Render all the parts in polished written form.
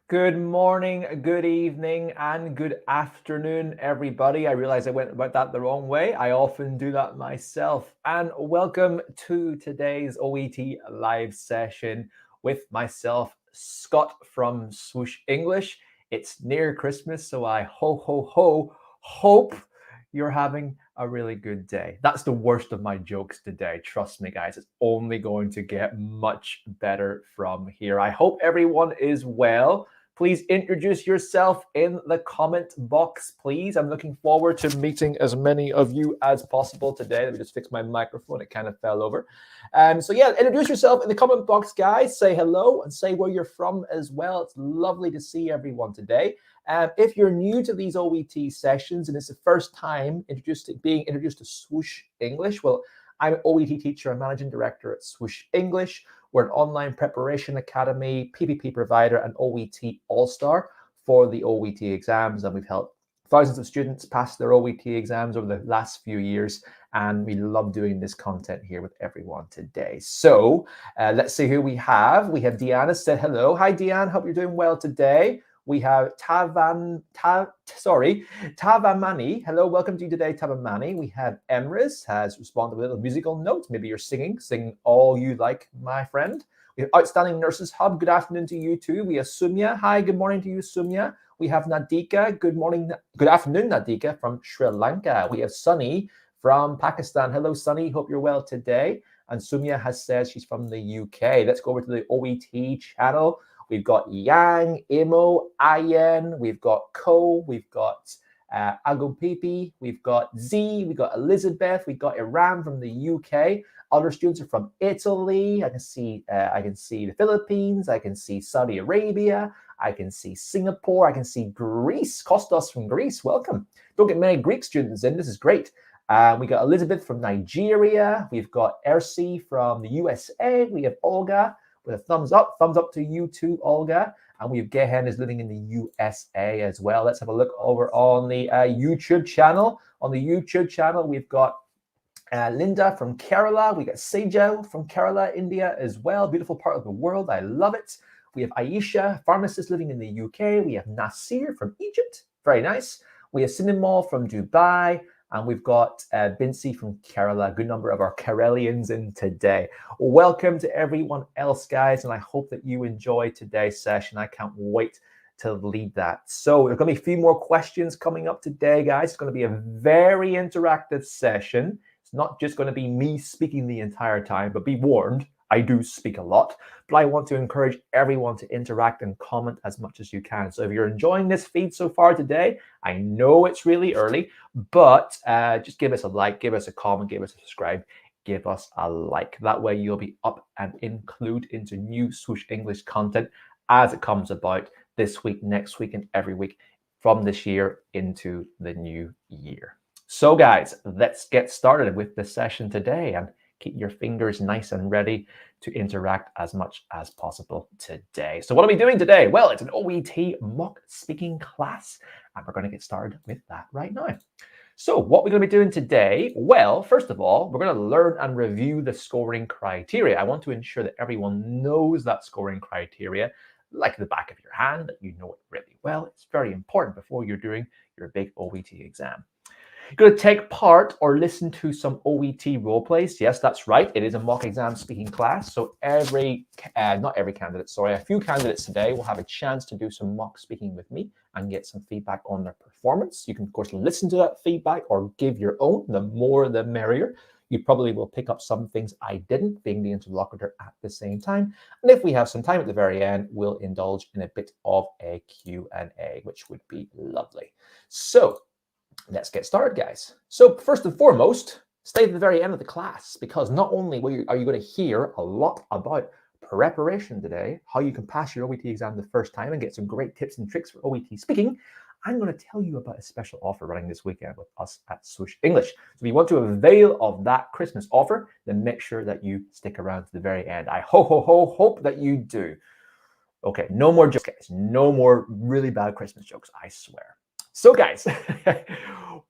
Good morning, good evening, and good afternoon, everybody. I realize I went about that the wrong way. I often do that myself. And welcome to today's OET live session with myself, Scott from Swoosh English. It's near Christmas, so I hope you're having a really good day. That's the worst of my jokes today. Trust me, guys, it's only going to get much better from here. I hope everyone is well. Please introduce yourself in the comment box, please. I'm looking forward to meeting as many of you as possible today. Let me just fix my microphone. It kind of fell over. So yeah, introduce yourself in the comment box, guys. Say hello and say where you're from as well. It's lovely to see everyone today. If you're new to these OET sessions and it's the first time being introduced to Swoosh English, well, I'm an OET teacher and managing director at Swoosh English. We're an online preparation academy, PPP provider, and OET all-star for the OET exams. And we've helped thousands of students pass their OET exams over the last few years. And we love doing this content here with everyone today. So let's see who we have. We have Deanna said hello. Hi, Deanna. Hope you're doing well today. We have Tavamani. Hello, welcome to you today, Tavamani. We have Emrys has responded with a little musical note. Maybe you're singing. Sing all you like, my friend. We have Outstanding Nurses Hub. Good afternoon to you too. We have Sumya. Hi, good morning to you, Sumya. We have Nadika. Good morning. Good afternoon, Nadika from Sri Lanka. We have Sunny from Pakistan. Hello, Sunny. Hope you're well today. And Sumya has said she's from the UK. Let's go over to the OET channel. We've got Yang, Imo, Ayen, we've got Ko, we've got Agumpipi, we've got Z, we've got Elizabeth, we've got Iran from the UK. Other students are from Italy. I can see the Philippines. I can see Saudi Arabia. I can see Singapore. I can see Greece. Kostas from Greece. Welcome. Don't get many Greek students in. This is great. We got Elizabeth from Nigeria. We've got Ersi from the USA. We have Olga with a thumbs up to you too, Olga. And we have Gehen is living in the USA as well. Let's have a look over on the YouTube channel. On the YouTube channel, we've got Linda from Kerala. We got Sejo from Kerala, India as well. Beautiful part of the world. I love it. We have Aisha, pharmacist living in the UK. We have Nasir from Egypt. Very nice. We have Cinnamol from Dubai. And we've got Bincy from Kerala, a good number of our Karelians in today. Welcome to everyone else, guys, and I hope that you enjoy today's session. I can't wait to lead that. So there's going to be a few more questions coming up today, guys. It's going to be a very interactive session. It's not just going to be me speaking the entire time, but be warned, I do speak a lot, but I want to encourage everyone to interact and comment as much as you can. So if you're enjoying this feed so far today, I know it's really early, but just give us a like, give us a comment, give us a subscribe, give us a like. That way you'll be up and include into new Swoosh English content as it comes about this week, next week, and every week from this year into the new year. So guys, let's get started with the session today and keep your fingers nice and ready to interact as much as possible today. So what are we doing today? Well, it's an OET mock speaking class, and we're going to get started with that right now. So what we're going to be doing today, well, first of all, we're going to learn and review the scoring criteria. I want to ensure that everyone knows that scoring criteria like the back of your hand, that you know it really well. It's very important before you're doing your big OET exam. You're going to take part or listen to some OET role plays. Yes, that's right. It is a mock exam speaking class. So not every candidate, sorry, a few candidates today will have a chance to do some mock speaking with me and get some feedback on their performance. You can, of course, listen to that feedback or give your own. The more, the merrier. You probably will pick up some things I didn't, being the interlocutor at the same time. And if we have some time at the very end, we'll indulge in a bit of a Q&A, which would be lovely. So let's get started, guys. So first and foremost, stay at the very end of the class, because not only are you going to hear a lot about preparation today, how you can pass your OET exam the first time and get some great tips and tricks for OET speaking, I'm going to tell you about a special offer running this weekend with us at Swoosh English. So if you want to avail of that Christmas offer, then make sure that you stick around to the very end. I hope that you do. Okay, no more jokes, guys. No more really bad Christmas jokes, I swear. So guys,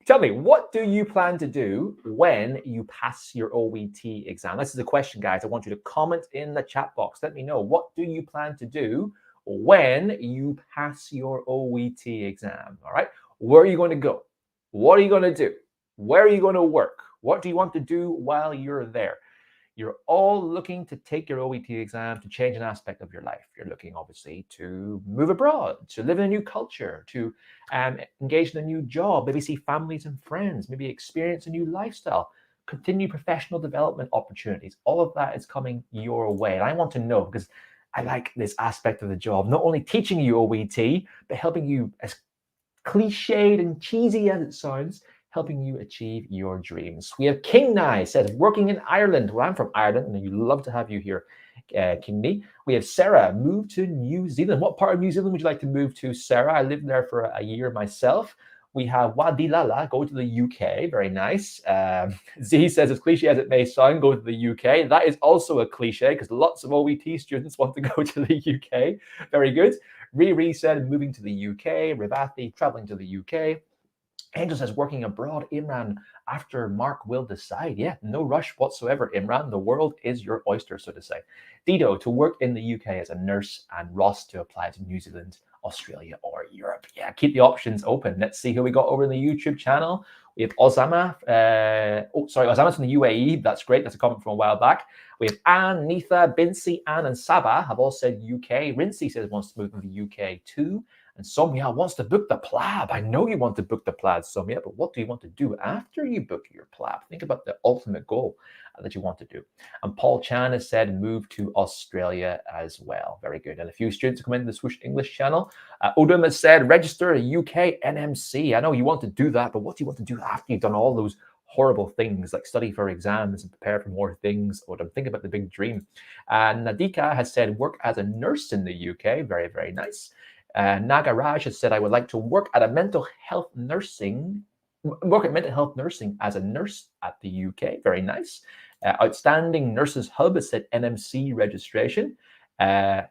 tell me, what do you plan to do when you pass your OET exam? This is a question, guys. I want you to comment in the chat box. Let me know, what do you plan to do when you pass your OET exam. All right. Where are you going to go? What are you going to do? Where are you going to work? What do you want to do while you're there? You're all looking to take your OET exam to change an aspect of your life. You're looking, obviously, to move abroad, to live in a new culture, to engage in a new job, maybe see families and friends, maybe experience a new lifestyle, continue professional development opportunities. All of that is coming your way. And I want to know, because I like this aspect of the job, not only teaching you OET, but helping you, as cliched and cheesy as it sounds, helping you achieve your dreams. We have King Nye says, working in Ireland. Well, I'm from Ireland, and you'd love to have you here, King Nye. We have Sarah, move to New Zealand. What part of New Zealand would you like to move to, Sarah? I lived there for a year myself. We have Wadilala, go to the UK. Very nice. Z says, as cliche as it may sound, go to the UK. That is also a cliche because lots of OET students want to go to the UK. Very good. Riri said, moving to the UK. Rivathi, traveling to the UK. Angel says, working abroad, Imran, after Mark will decide. Yeah, no rush whatsoever, Imran. The world is your oyster, so to say. Dido, to work in the UK as a nurse, and Ross to apply to New Zealand, Australia, or Europe. Yeah, keep the options open. Let's see who we got over in the YouTube channel. We have Osama. Osama's from the UAE. That's great. That's a comment from a while back. We have Anne, Nitha, Bincy, Anne, and Saba have all said UK. Rincy says wants to move to the UK too. And Somya wants to book the PLAB. I know you want to book the PLAB, Somya, but what do you want to do after you book your PLAB? Think about the ultimate goal that you want to do. And Paul Chan has said move to Australia as well. Very good. And a few students have come into the Swoosh English channel. Odom has said register a UK NMC. I know you want to do that, but what do you want to do after you've done all those horrible things like study for exams and prepare for more things? Odom, think about the big dream. And Nadika has said work as a nurse in the UK. Very, very nice. Nagaraj has said, I would like to work at mental health nursing as a nurse at the UK. Very nice. Outstanding Nurses Hub has said NMC registration.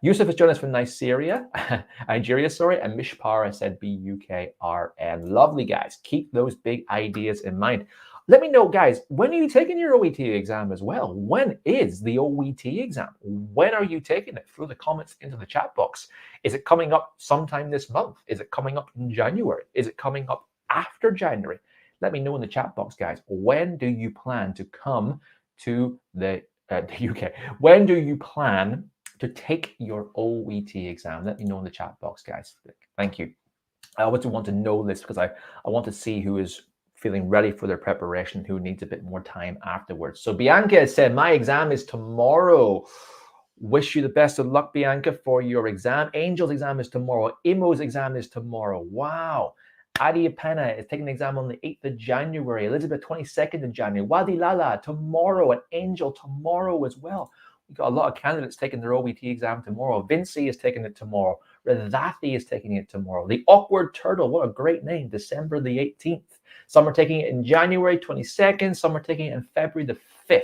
Yusuf has joined us from Nigeria, and Mishpar has said BUKRN. Lovely, guys. Keep those big ideas in mind. Let me know, guys, when are you taking your OET exam as well? When is the OET exam? When are you taking it? Throw the comments into the chat box. Is it coming up sometime this month? Is it coming up in January? Is it coming up after January? Let me know in the chat box, guys. When do you plan to come to the UK? When do you plan to take your OET exam? Let me know in the chat box, guys. Thank you. I always want to know this because I want to see who is feeling ready for their preparation, who needs a bit more time afterwards. So Bianca has said, my exam is tomorrow. Wish you the best of luck, Bianca, for your exam. Angel's exam is tomorrow. Imo's exam is tomorrow. Wow. Adi Apena is taking the exam on the 8th of January. Elizabeth, 22nd of January. Wadi Lala, tomorrow. And Angel, tomorrow as well. We've got a lot of candidates taking their OET exam tomorrow. Vinci is taking it tomorrow. Radhathi is taking it tomorrow. The Awkward Turtle, what a great name, December the 18th. Some are taking it in January 22nd. Some are taking it in February the 5th.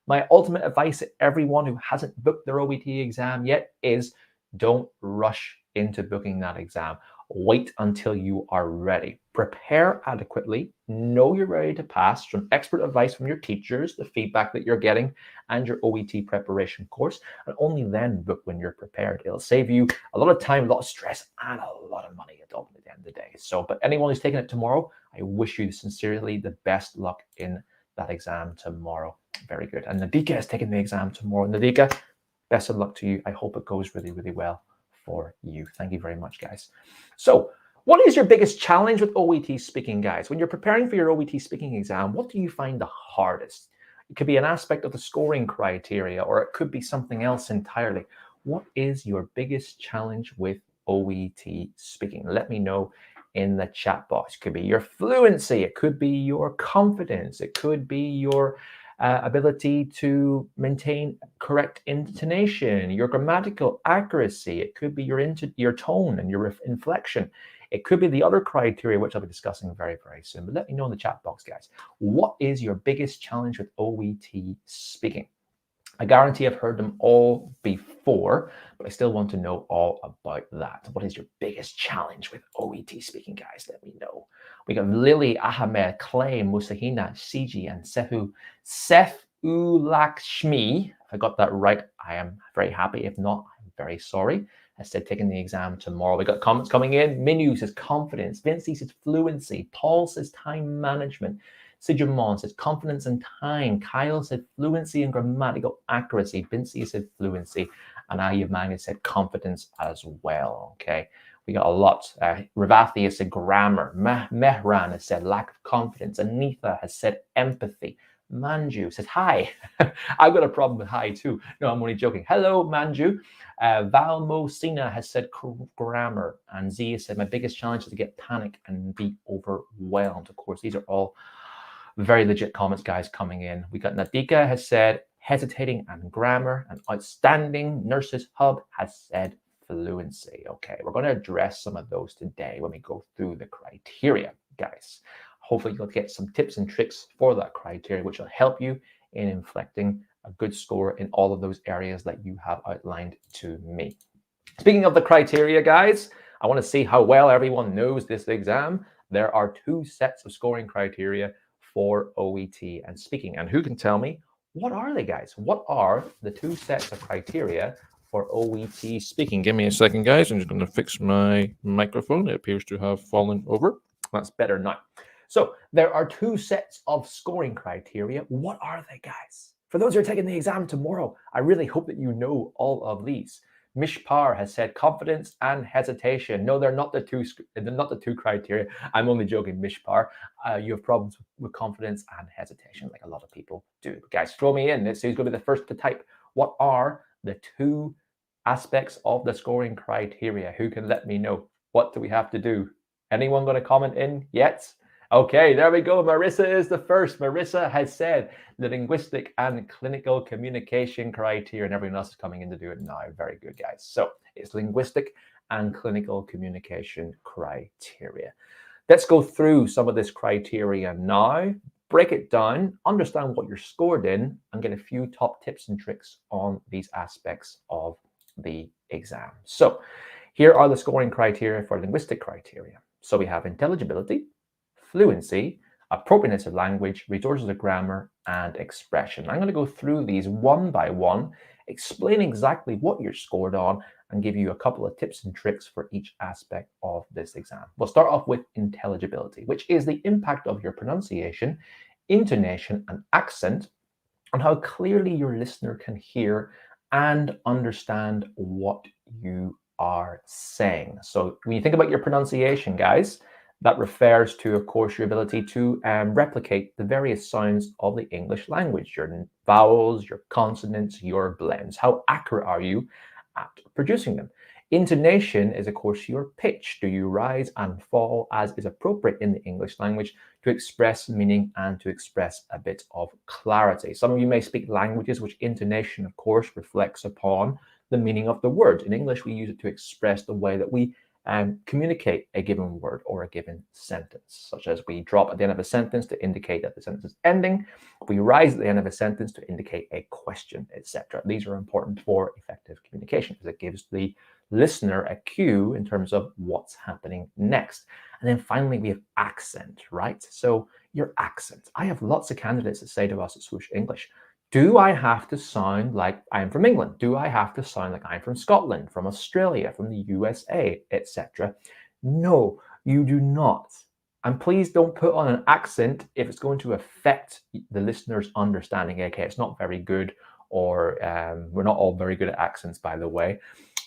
My ultimate advice to everyone who hasn't booked their OET exam yet is don't rush into booking that exam. Wait until you are ready. Prepare adequately. Know you're ready to pass from expert advice from your teachers, the feedback that you're getting, and your OET preparation course. And only then book when you're prepared. It'll save you a lot of time, a lot of stress, and a lot of money at the end of the day. So, but anyone who's taking it tomorrow, I wish you sincerely the best luck in that exam tomorrow. Very good. And Nadika is taking the exam tomorrow. Nadika, best of luck to you. I hope it goes really, really well for you. Thank you very much, guys. So what is your biggest challenge with OET speaking, guys? When you're preparing for your OET speaking exam, what do you find the hardest? It could be an aspect of the scoring criteria, or it could be something else entirely. What is your biggest challenge with OET speaking? Let me know in the chat box. It could be your fluency. It could be your confidence. It could be your ability to maintain correct intonation, your grammatical accuracy. It could be your tone and your inflection. It could be the other criteria, which I'll be discussing very, very soon. But let me know in the chat box, guys. What is your biggest challenge with OET speaking? I guarantee I've heard them all before, but I still want to know all about that. What is your biggest challenge with OET speaking, guys? Let me know. We got Lily, Ahmed, Clay, Musahina, Siji, and Sefulakshmi. If I got that right, I am very happy. If not, I'm very sorry. has said taking the exam tomorrow. We got comments coming in. Minu says confidence. Vinci says fluency. Paul says time management. Sijamon says confidence and time. Kyle said fluency and grammatical accuracy. Vinci said fluency. And Ayamang has said confidence as well. Okay, we got a lot. Ravathi has said grammar. Mehran has said lack of confidence. Anitha has said empathy. Manju says hi. I've got a problem with hi too. No, I'm only joking. Hello, Manju. Valmo Sina has said grammar. And Z has said my biggest challenge is to get panic and be overwhelmed. Of course, these are all very legit comments, guys, coming in. We got Nadika has said hesitating and grammar. And Outstanding Nurses Hub has said fluency. Okay, we're going to address some of those today when we go through the criteria, guys. Hopefully you'll get some tips and tricks for that criteria, which will help you in inflecting a good score in all of those areas that you have outlined to me. Speaking of the criteria, guys, I want to see how well everyone knows this exam. There are 2 sets of scoring criteria for OET and speaking. And who can tell me, what are they, guys? What are the 2 sets of criteria for OET speaking? Give me a second, guys. I'm just going to fix my microphone. It appears to have fallen over. That's better now. So there are 2 sets of scoring criteria. What are they, guys? For those who are taking the exam tomorrow, I really hope that you know all of these. Mishpar has said confidence and hesitation. No, they're not the two criteria. I'm only joking, Mishpar. You have problems with confidence and hesitation, like a lot of people do. But guys, throw me in. This is going to be the first to type. What are the 2 aspects of the scoring criteria? Who can let me know? What do we have to do? Anyone going to comment in yet? Okay, there we go. Marissa is the first. Marissa has said the linguistic and clinical communication criteria, and everyone else is coming in to do it now. Very good, guys. So it's linguistic and clinical communication criteria. Let's go through some of this criteria now, break it down, understand what you're scored in, and get a few top tips and tricks on these aspects of the exam. So here are the scoring criteria for linguistic criteria. So we have intelligibility, fluency, appropriateness of language, resources of grammar, and expression. I'm going to go through these one by one, explain exactly what you're scored on, and give you a couple of tips and tricks for each aspect of this exam. We'll start off with intelligibility, which is the impact of your pronunciation, intonation, and accent on how clearly your listener can hear and understand what you are saying. So when you think about your pronunciation, guys, that refers to, of course, your ability to replicate the various sounds of the English language, your vowels, your consonants, your blends. How accurate are you at producing them? Intonation is, of course, your pitch. Do you rise and fall as is appropriate in the English language to express meaning and to express a bit of clarity? Some of you may speak languages which intonation, of course, reflects upon the meaning of the word. In English, we use it to express the way that we communicate a given word or a given sentence, such as we drop at the end of a sentence to indicate that the sentence is ending. We rise at the end of a sentence to indicate a question, etc. These are important for effective communication because it gives the listener a cue in terms of what's happening next. And then finally, we have accent, right? So your accent. I have lots of candidates that say to us at Swoosh English, do I have to sound like I'm from England? Do I have to sound like I'm from Scotland, from Australia, from the USA, etc.? No, you do not. And please don't put on an accent if it's going to affect the listener's understanding. Okay, it's not very good, or we're not all very good at accents, by the way.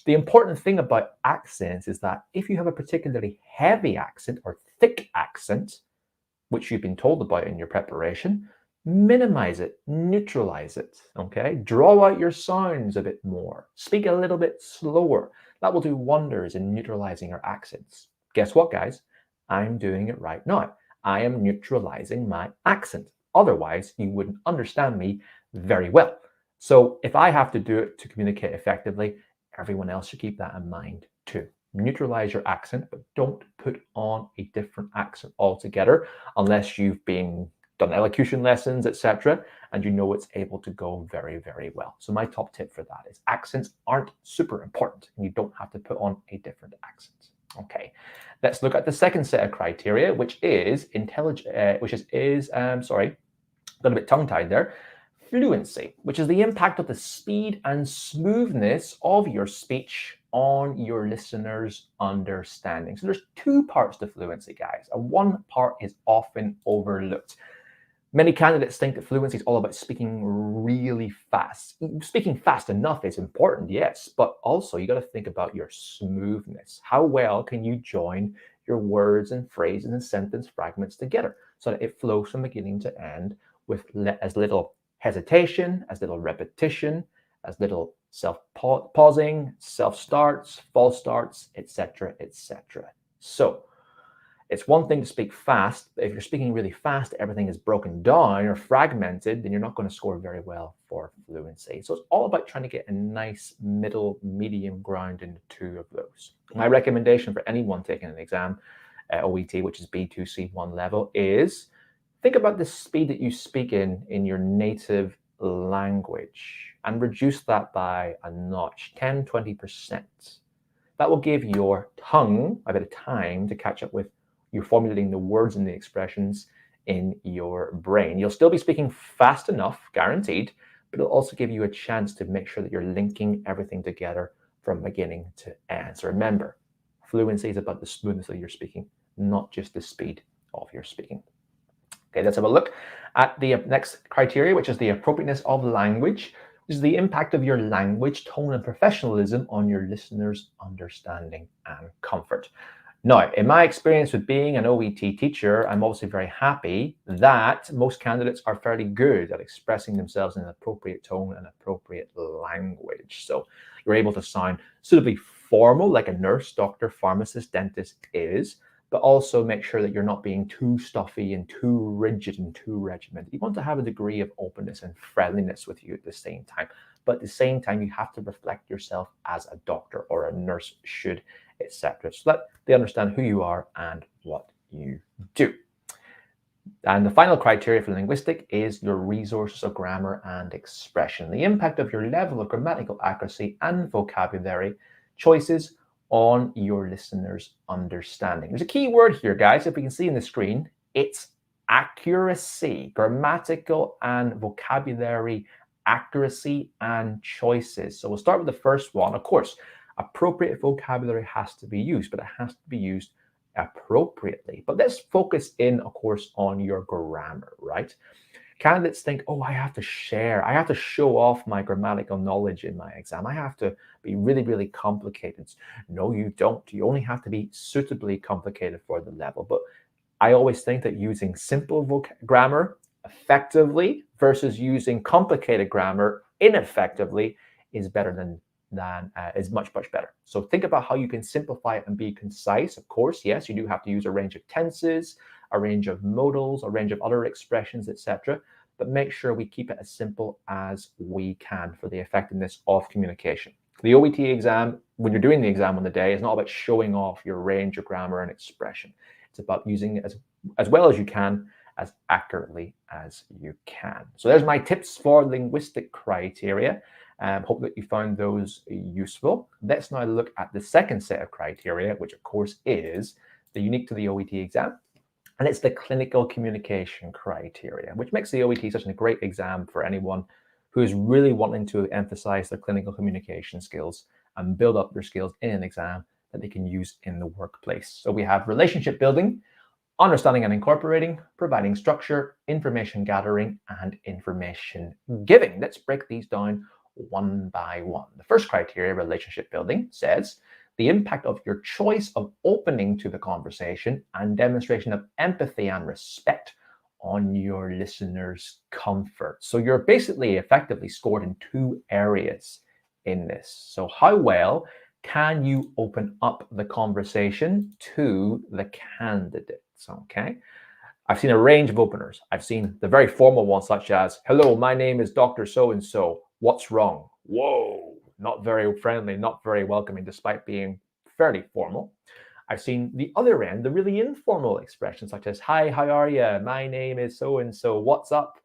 The important thing about accents is that if you have a particularly heavy accent or thick accent, which you've been told about in your preparation, minimize it, neutralize it, okay? Draw out your sounds a bit more. Speak a little bit slower. That will do wonders in neutralizing your accents. Guess what, guys? I'm doing it right now. I am neutralizing my accent. Otherwise, you wouldn't understand me very well. So if I have to do it to communicate effectively, everyone else should keep that in mind too. Neutralize your accent, but don't put on a different accent altogether unless you've done elocution lessons, etc., and you know it's able to go very, very well. So my top tip for that is accents aren't super important, and you don't have to put on a different accent. Okay, let's look at the second set of criteria, which is got a bit tongue-tied there. Fluency, which is the impact of the speed and smoothness of your speech on your listeners' understanding. So there's two parts to fluency, guys, and one part is often overlooked. Many candidates think that fluency is all about speaking really fast. Speaking fast enough is important, yes, but also you got to think about your smoothness. How well can you join your words and phrases and sentence fragments together so that it flows from beginning to end with as little hesitation, as little repetition, as little self-pausing, self-starts, false starts, etc., etc. So it's one thing to speak fast, but if you're speaking really fast, everything is broken down or fragmented, then you're not going to score very well for fluency. So it's all about trying to get a nice middle, medium ground in the two of those. My recommendation for anyone taking an exam, OET, which is B2, C1 level, is think about the speed that you speak in your native language and reduce that by a notch, 10, 20%. That will give your tongue a bit of time to catch up with you're formulating the words and the expressions in your brain. You'll still be speaking fast enough, guaranteed, but it'll also give you a chance to make sure that you're linking everything together from beginning to end. So remember, fluency is about the smoothness of your speaking, not just the speed of your speaking. Okay, let's have a look at the next criteria, which is the appropriateness of language, which is the impact of your language, tone, and professionalism on your listeners' understanding and comfort. Now, in my experience with being an OET teacher, I'm obviously very happy that most candidates are fairly good at expressing themselves in an appropriate tone and appropriate language. So you're able to sound suitably formal, like a nurse, doctor, pharmacist, dentist is, but also make sure that you're not being too stuffy and too rigid and too regimented. You want to have a degree of openness and friendliness with you at the same time. But at the same time, you have to reflect yourself as a doctor or a nurse should, etc. So that they understand who you are and what you do. And the final criteria for linguistic is your resources of grammar and expression, the impact of your level of grammatical accuracy and vocabulary choices on your listeners' understanding. There's a key word here, guys, if we can see in the screen, it's accuracy, grammatical and vocabulary accuracy and choices. So we'll start with the first one. Of course, appropriate vocabulary has to be used, but it has to be used appropriately. But let's focus in, of course, on your grammar, right? Candidates think, oh, I have to show off my grammatical knowledge in my exam. I have to be really, really complicated. No, you don't. You only have to be suitably complicated for the level. But I always think that using simple grammar effectively versus using complicated grammar ineffectively is better than is much better. So think about how you can simplify it and be concise. Of course, yes, you do have to use a range of tenses, a range of modals, a range of other expressions, etc. But make sure we keep it as simple as we can for the effectiveness of communication. The OET exam, when you're doing the exam on the day, is not about showing off your range of grammar and expression. It's about using it as well as you can, as accurately as you can. So there's my tips for linguistic criteria. Hope that you found those useful. Let's now look at the second set of criteria, which of course is the unique to the OET exam. And it's the clinical communication criteria, which makes the OET such a great exam for anyone who is really wanting to emphasize their clinical communication skills and build up their skills in an exam that they can use in the workplace. So we have relationship building, understanding and incorporating, providing structure, information gathering, and information giving. Let's break these down one by one. The first criteria, relationship building, says the impact of your choice of opening to the conversation and demonstration of empathy and respect on your listeners' comfort. So you're basically effectively scored in two areas in this. So how well can you open up the conversation to the candidates? Okay. I've seen a range of openers. I've seen the very formal ones, such as, hello, my name is Dr. So-and-so. What's wrong? Whoa, not very friendly, not very welcoming, despite being fairly formal. I've seen the other end, the really informal expressions, such as, hi, how are you? My name is so-and-so. What's up?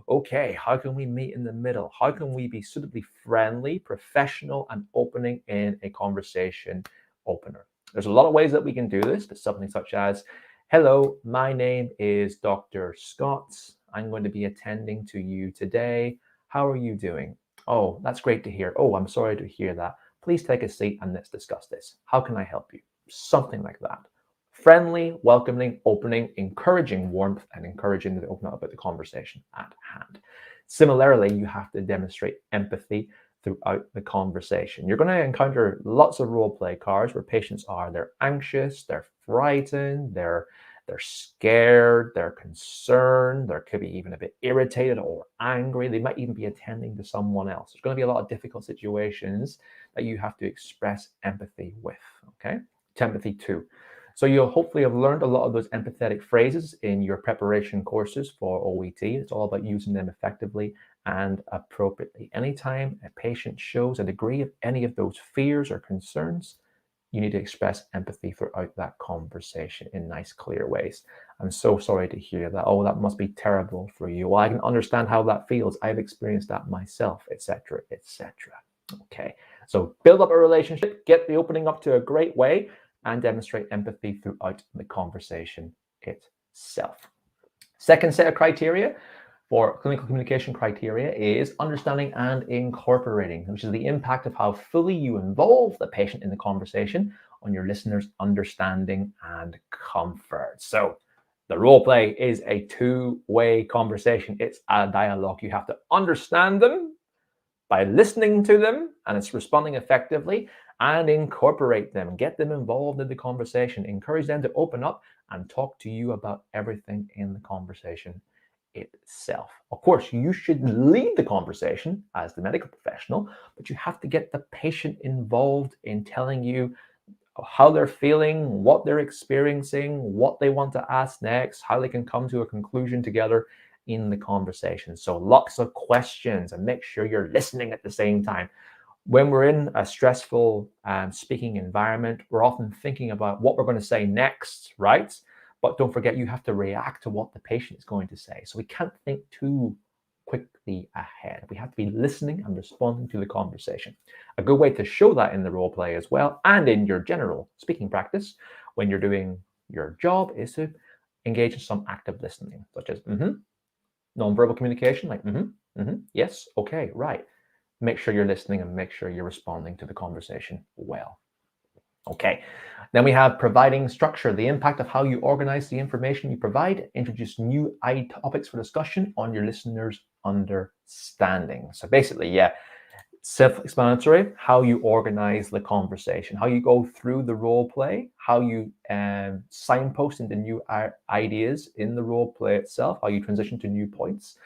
Okay, how can we meet in the middle? How can we be suitably friendly, professional, and opening in a conversation opener? There's a lot of ways that we can do this, but something such as, hello, my name is Dr. Scott. I'm going to be attending to you today. How are you doing? Oh, that's great to hear. Oh, I'm sorry to hear that. Please take a seat and let's discuss this. How can I help you? Something like that. Friendly, welcoming, opening, encouraging warmth, and encouraging to open up about the conversation at hand. Similarly, you have to demonstrate empathy throughout the conversation. You're going to encounter lots of role play cards where patients they're anxious, they're frightened, they're scared, they're concerned, there could be even a bit irritated or angry. They might even be attending to someone else. There's going to be a lot of difficult situations that you have to express empathy with, okay? Empathy too. So you'll hopefully have learned a lot of those empathetic phrases in your preparation courses for OET. It's all about using them effectively and appropriately. Anytime a patient shows a degree of any of those fears or concerns, you need to express empathy throughout that conversation in nice, clear ways. I'm so sorry to hear that. Oh, that must be terrible for you. Well, I can understand how that feels. I've experienced that myself, etc., etc. Okay, so build up a relationship, get the opening up to a great way, and demonstrate empathy throughout the conversation itself. Second set of criteria for clinical communication criteria is understanding and incorporating, which is the impact of how fully you involve the patient in the conversation on your listener's understanding and comfort. So the role play is a two-way conversation. It's a dialogue. You have to understand them by listening to them, and it's responding effectively, and incorporate them, get them involved in the conversation, encourage them to open up and talk to you about everything in the conversation itself. Of course, you should lead the conversation as the medical professional, but you have to get the patient involved in telling you how they're feeling, what they're experiencing, what they want to ask next, how they can come to a conclusion together in the conversation. So lots of questions, and make sure you're listening at the same time. When we're in a stressful speaking environment, we're often thinking about what we're going to say next, right? But don't forget, you have to react to what the patient is going to say. So we can't think too quickly ahead. We have to be listening and responding to the conversation. A good way to show that in the role play as well, and in your general speaking practice when you're doing your job, is to engage in some active listening, such as nonverbal communication, like yes, okay, right. Make sure you're listening and make sure you're responding to the conversation well. Okay, then we have providing structure, the impact of how you organize the information you provide, introduce new topics for discussion on your listeners' understanding. So basically, self-explanatory, how you organize the conversation, how you go through the role play, how you signpost into new ideas in the role play itself, how you transition to new points,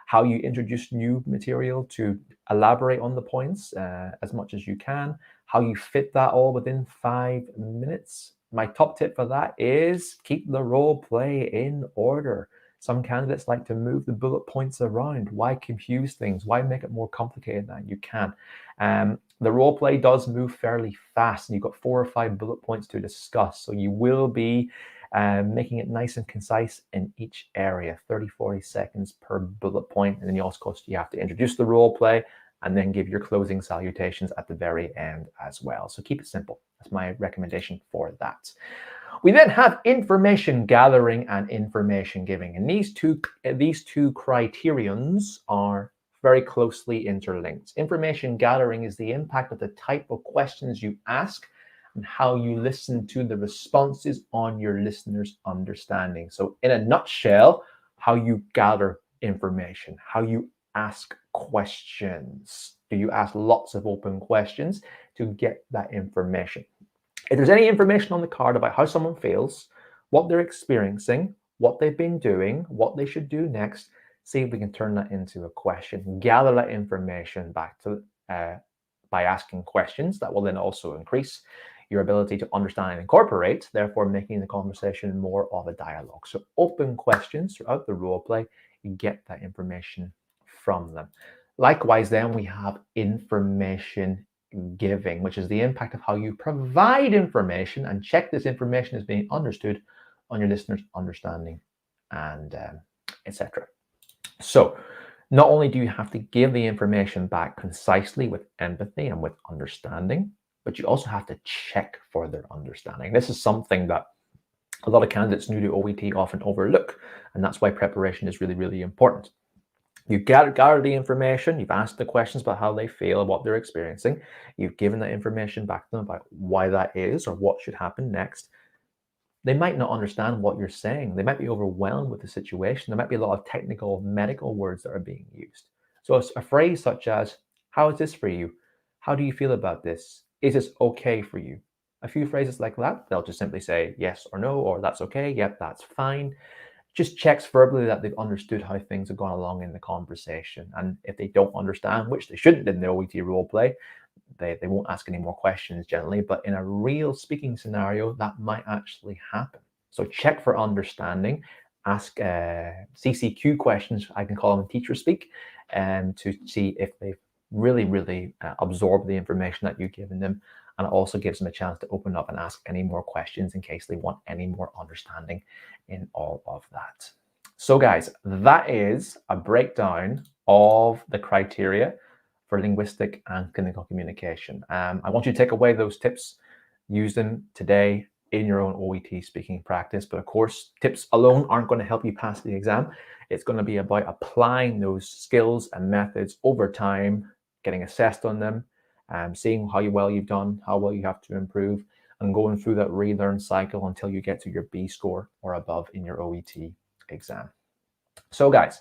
how you introduce new material to elaborate on the points as much as you can, how you fit that all within 5 minutes. My top tip for that is keep the role play in order. Some candidates like to move the bullet points around. Why confuse things? Why make it more complicated than you can? The role play does move fairly fast, and you've got 4 or 5 bullet points to discuss. So you will be making it nice and concise in each area, 30, 40 seconds per bullet point. And then you also, you have to introduce the role play and then give your closing salutations at the very end as well. So keep it simple. That's my recommendation for that. We then have information gathering and information giving. And these two criterions are very closely interlinked. Information gathering is the impact of the type of questions you ask and how you listen to the responses on your listeners' understanding. So in a nutshell, how you gather information, how you ask questions. Do you ask lots of open questions to get that information? If there's any information on the card about how someone feels, what they're experiencing, what they've been doing, what they should do next, see if we can turn that into a question. Gather that information back to by asking questions. That will then also increase your ability to understand and incorporate, therefore making the conversation more of a dialogue. So open questions throughout the role play, you get that information from them. Likewise, then we have information giving, which is the impact of how you provide information and check this information is being understood on your listeners' understanding and etc. So not only do you have to give the information back concisely with empathy and with understanding, but you also have to check for their understanding. This is something that a lot of candidates new to OET often overlook, and that's why preparation is really, really important. You've gathered the information, you've asked the questions about how they feel, what they're experiencing, you've given that information back to them about why that is or what should happen next. They might not understand what you're saying. They might be overwhelmed with the situation. There might be a lot of technical medical words that are being used. So a phrase such as, how is this for you? How do you feel about this? Is this okay for you? A few phrases like that, they'll just simply say yes or no, or that's okay, yep, that's fine. Just checks verbally that they've understood how things have gone along in the conversation. And if they don't understand, which they shouldn't in the OET role play, they won't ask any more questions generally, but in a real speaking scenario, that might actually happen. So check for understanding, ask CCQ questions, I can call them teacher speak, and to see if they've really absorbed the information that you've given them. And it also gives them a chance to open up and ask any more questions in case they want any more understanding in all of that. So guys, that is a breakdown of the criteria for linguistic and clinical communication. I want you to take away those tips, use them today in your own OET speaking practice. But of course, tips alone aren't going to help you pass the exam. It's going to be about applying those skills and methods over time, getting assessed on them, seeing how well you've done, how well you have to improve, and going through that relearn cycle until you get to your B score or above in your OET exam. So guys,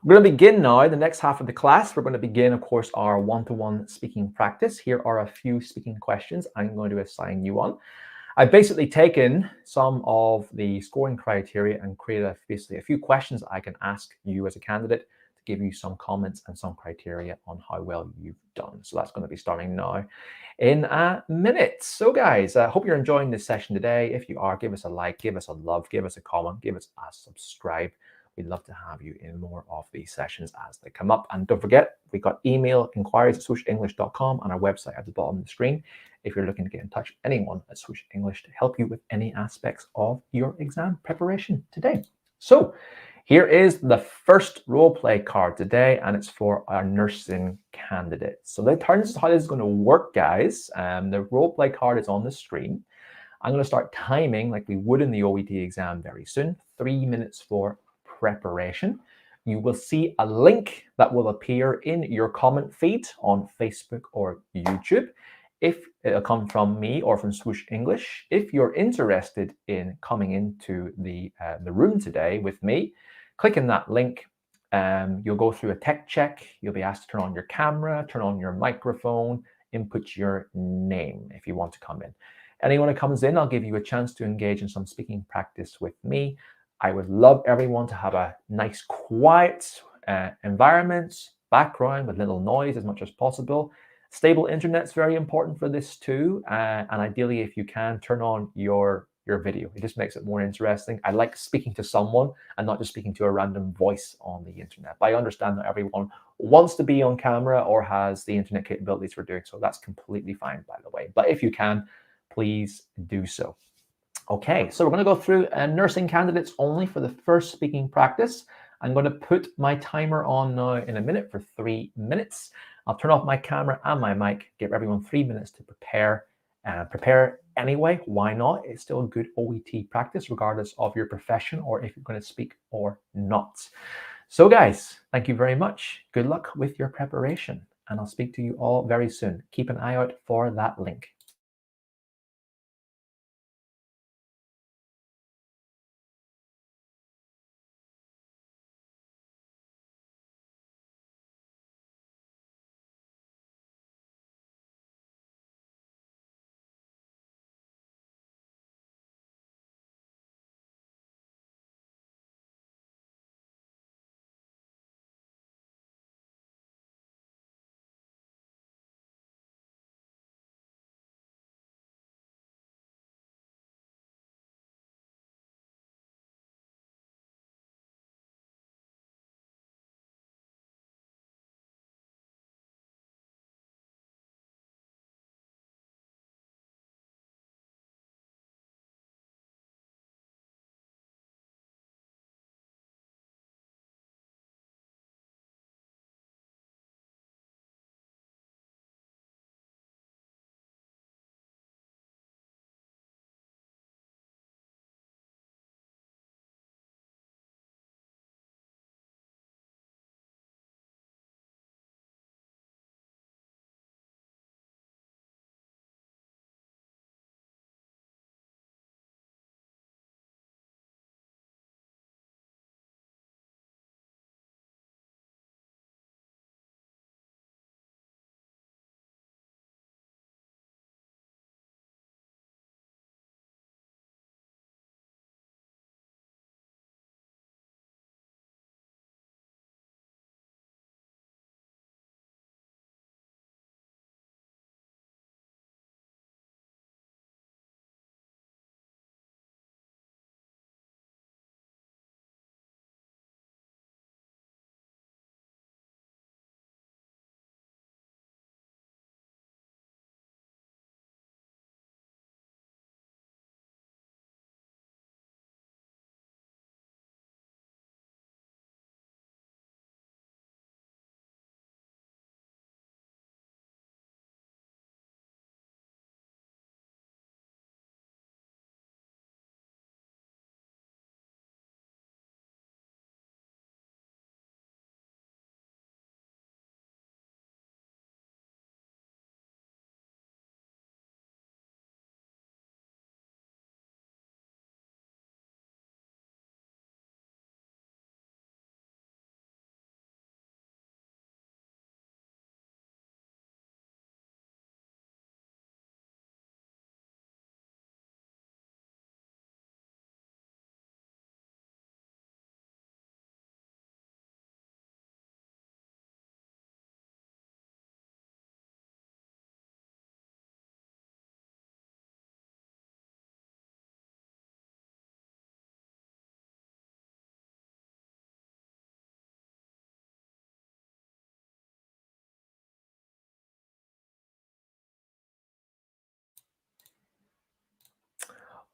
we're going to begin now the next half of the class. We're going to begin, of course, our one-to-one speaking practice. Here are a few speaking questions I'm going to assign you on. I've basically taken some of the scoring criteria and created basically a few questions I can ask you as a candidate to give you some comments and some criteria on how well you've done. So that's going to be starting now in a minute. So guys, I hope you're enjoying this session today. If you are, give us a like, give us a love, give us a comment, give us a subscribe. We'd love to have you in more of these sessions as they come up. And don't forget, we've got email inquiries at swooshenglish.com and our website at the bottom of the screen if you're looking to get in touch with anyone at Swoosh English to help you with any aspects of your exam preparation today. So here is the first role play card today, and it's for our nursing candidates. So this is how this is going to work, guys. The role play card is on the screen. I'm going to start timing like we would in the OET exam very soon. 3 minutes for preparation. You will see a link that will appear in your comment feed on Facebook or YouTube. If it'll come from me or from Swoosh English, if you're interested in coming into the room today with me, click in that link. You'll go through a tech check. You'll be asked to turn on your camera, turn on your microphone, input your name if you want to come in. Anyone who comes in, I'll give you a chance to engage in some speaking practice with me. I would love everyone to have a nice, quiet environment, background with little noise as much as possible. Stable internet's very important for this too. And ideally, if you can, turn on your video. It just makes it more interesting. I like speaking to someone and not just speaking to a random voice on the internet. But I understand that everyone wants to be on camera or has the internet capabilities for doing so. That's completely fine, by the way. But if you can, please do so. Okay, so we're going to go through nursing candidates only for the first speaking practice. I'm going to put my timer on now in a minute for 3 minutes. I'll turn off my camera and my mic, give everyone 3 minutes to prepare. Prepare anyway, why not? It's still a good OET practice regardless of your profession or if you're going to speak or not. So guys, thank you very much. Good luck with your preparation, and I'll speak to you all very soon. Keep an eye out for that link.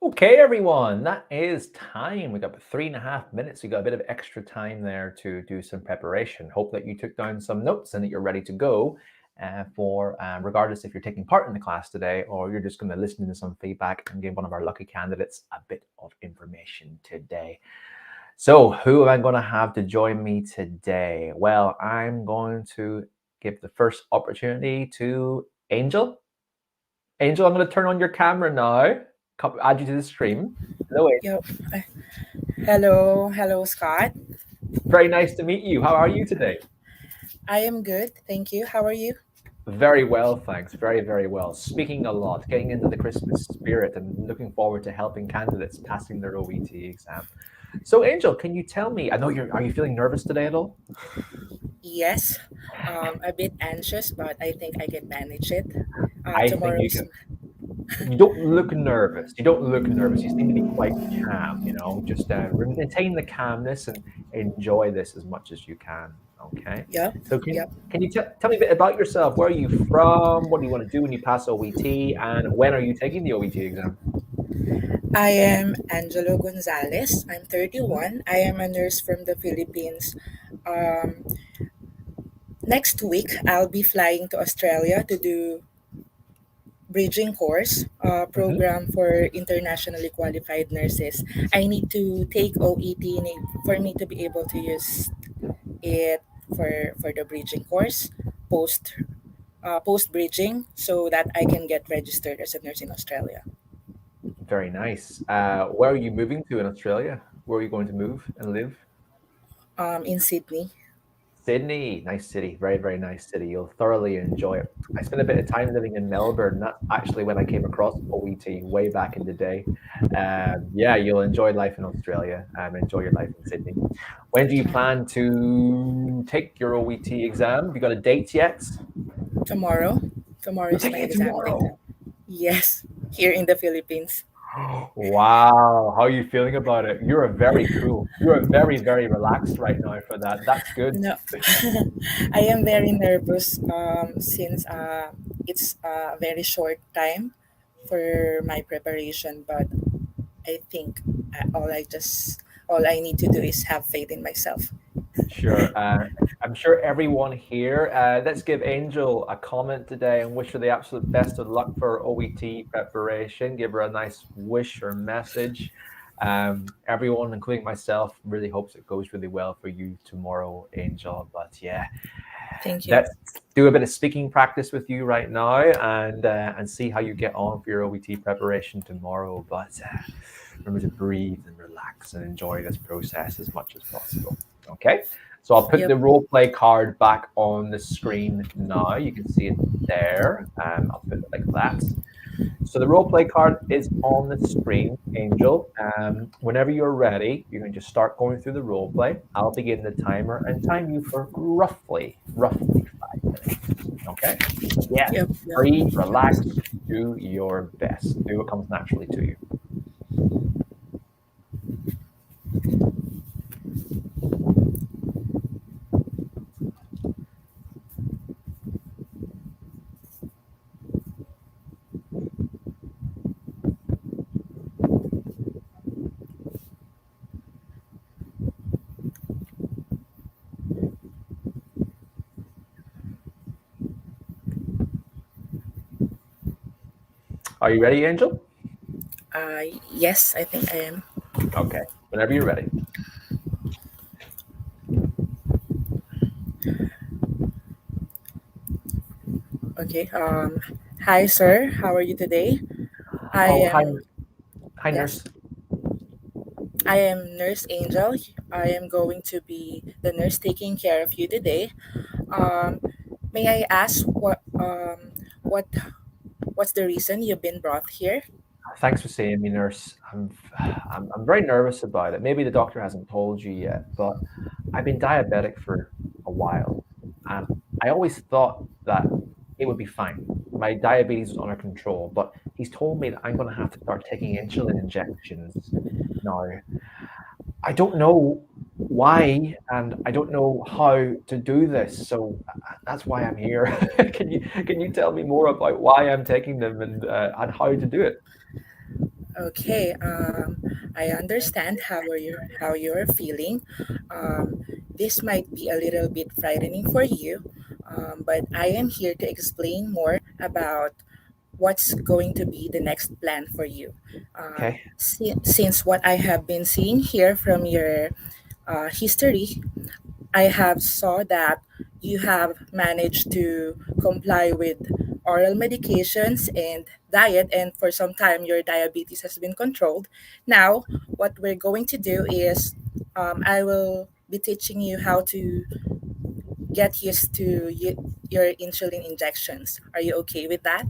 Okay, everyone, that is time. We got 3.5 minutes. We got a bit of extra time there to do some preparation. Hope that you took down some notes and that you're ready to go for regardless if you're taking part in the class today or you're just going to listen to some feedback and give one of our lucky candidates a bit of information today. So who am I going to have to join me today? Well, I'm going to give the first opportunity to Angel. Angel, I'm going to turn on your camera now. Add you to the stream. Hello, Angel. Yep. Hello, Scott. Very nice to meet you. How are you today? I am good, thank you. How are you? Very well, thanks. Very, very well. Speaking a lot, getting into the Christmas spirit, and looking forward to helping candidates passing their OET exam. So, Angel, can you tell me? I know you're. Are you feeling nervous today at all? Yes, a bit anxious, but I think I can manage it. I think you Tomorrow's can. You don't look nervous. You don't look nervous. You seem to be quite calm. Just maintain the calmness and enjoy this as much as you can. Okay. Yep, So yep. can you tell me a bit about yourself? Where are you from? What do you want to do when you pass OET? And when are you taking the OET exam? I am Angelo Gonzalez. I'm Mhm. 31. I am a nurse from the Philippines. Um, Next week, I'll be flying to Australia to do bridging course Mhm. program for internationally qualified nurses. I need to take OET for me to be able to use it for the bridging course post post bridging so that I can get registered as a nurse in Australia. Very nice. Where are you moving to in Australia? Where are you going to move and live? In Sydney. Sydney, nice city, very, very nice city. You'll thoroughly enjoy it. I spent a bit of time living in Melbourne. That's actually when I came across OET way back in the day. Yeah, you'll enjoy life in Australia and enjoy your life in Sydney. When do you plan to take your OET exam? Have you got a date yet? Tomorrow. Tomorrow You're is my taking it exam date. tomorrow. Yes, here in the Philippines. Wow, how are you feeling about it? You're a very cool. You're a very, very relaxed right now for that. That's good. No, I am very nervous since it's a very short time for my preparation, but I think all I need to do is have faith in myself. Sure. I'm sure everyone here, let's give Angel a comment today and wish her the absolute best of luck for OET preparation. Give her a nice wish or message. Everyone, including myself, really hopes it goes really well for you tomorrow, Angel. But yeah, Thank you. let's do a bit of speaking practice with you right now and see how you get on for your OET preparation tomorrow. But remember to breathe and relax and enjoy this process as much as possible. Okay, so I'll put Yep. the role play card back on the screen now. You can see it there. I'll put it like that. So the role play card is on the screen, Angel. Whenever you're ready, you can just start going through the role play. I'll begin the timer and time you for roughly 5 minutes. Okay. Yeah. Yep. Yep. Breathe, relax, do your best. Do what comes naturally to you. Are you ready, Angel? Yes, I think I am. Okay. Whenever you're ready. Okay. Hi, sir. How are you today? I Oh, hi, am. hi, Yes. nurse. I am Nurse Angel. I am going to be the nurse taking care of you today. Um, may I ask what what's the reason you've been brought here? Thanks for seeing me, nurse. I'm very nervous about it. Maybe the doctor hasn't told you yet, but I've been diabetic for a while, and I always thought that it would be fine. My diabetes was under control, but he's told me that I'm going to have to start taking insulin injections now. I don't know why, and I don't know how to do this, so that's why I'm here. Can you tell me more about why I'm taking them and how to do it? Okay, I understand how you're feeling. This might be a little bit frightening for you, but I am here to explain more about what's going to be the next plan for you. Okay. Since what I have been seeing here from your history, I have saw that you have managed to comply with oral medications and diet, and for some time your diabetes has been controlled. Now what we're going to do is I will be teaching you how to get used to your insulin injections. Are you okay with that?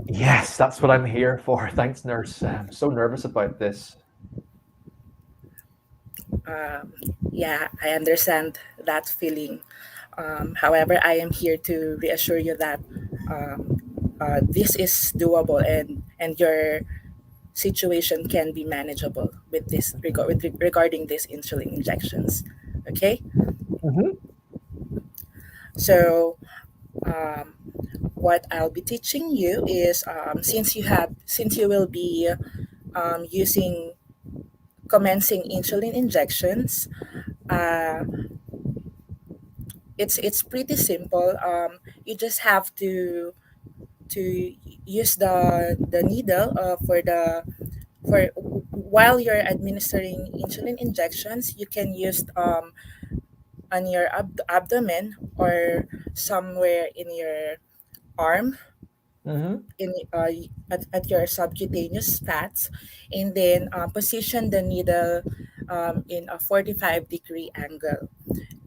Yes, that's what I'm here for. Thanks, nurse. I'm so nervous about this. um, yeah, I understand that feeling. However, I am here to reassure you that um, this is doable, and your situation can be manageable with regarding these insulin injections. Okay, Hmm. so um, what I'll be teaching you is since you will be using commencing insulin injections. Uh, it's pretty simple. You just have to use the needle for while you're administering insulin injections. You can use on your abdomen or somewhere in your arm Hmm. in at your subcutaneous fats, and then position the needle in a 45-degree angle.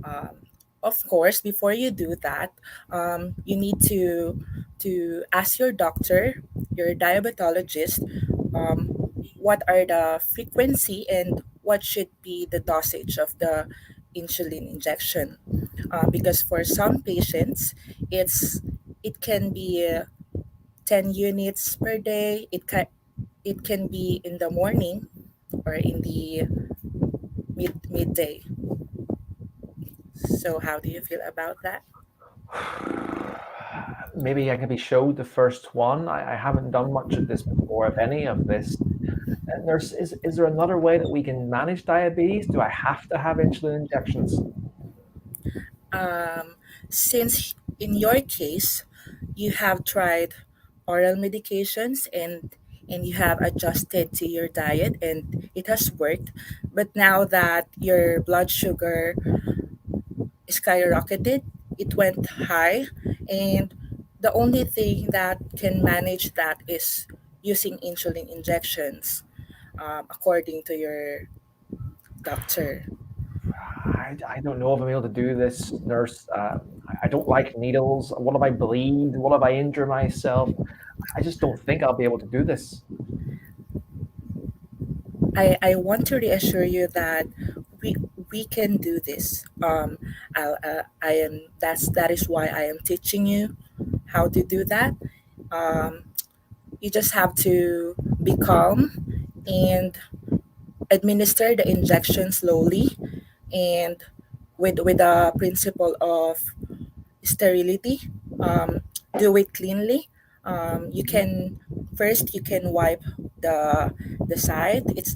um, of course, before you do that, you need to ask your doctor, your diabetologist, um, what are the frequency and what should be the dosage of the insulin injection. Because for some patients, it can be 10 units per day. It can be in the morning or in the midday. So how do you feel about that? Maybe I can be showed the first one. I haven't done much of this before, if any of this. Nurse, is there another way that we can manage diabetes? Do I have to have insulin injections? um, since in your case you have tried oral medications and you have adjusted to your diet and it has worked, but now that your blood sugar skyrocketed, it went high, and the only thing that can manage that is using insulin injections, according to your doctor. I don't know if I'm able to do this, nurse. I don't like needles. What if I bleed? What if I injure myself? I just don't think I'll be able to do this. I want to reassure you that we we can do this. I am that is why I am teaching you how to do that. Um, you just have to be calm and administer the injection slowly and with a principle of sterility. Um, do it cleanly. You can first you can wipe the the side. It's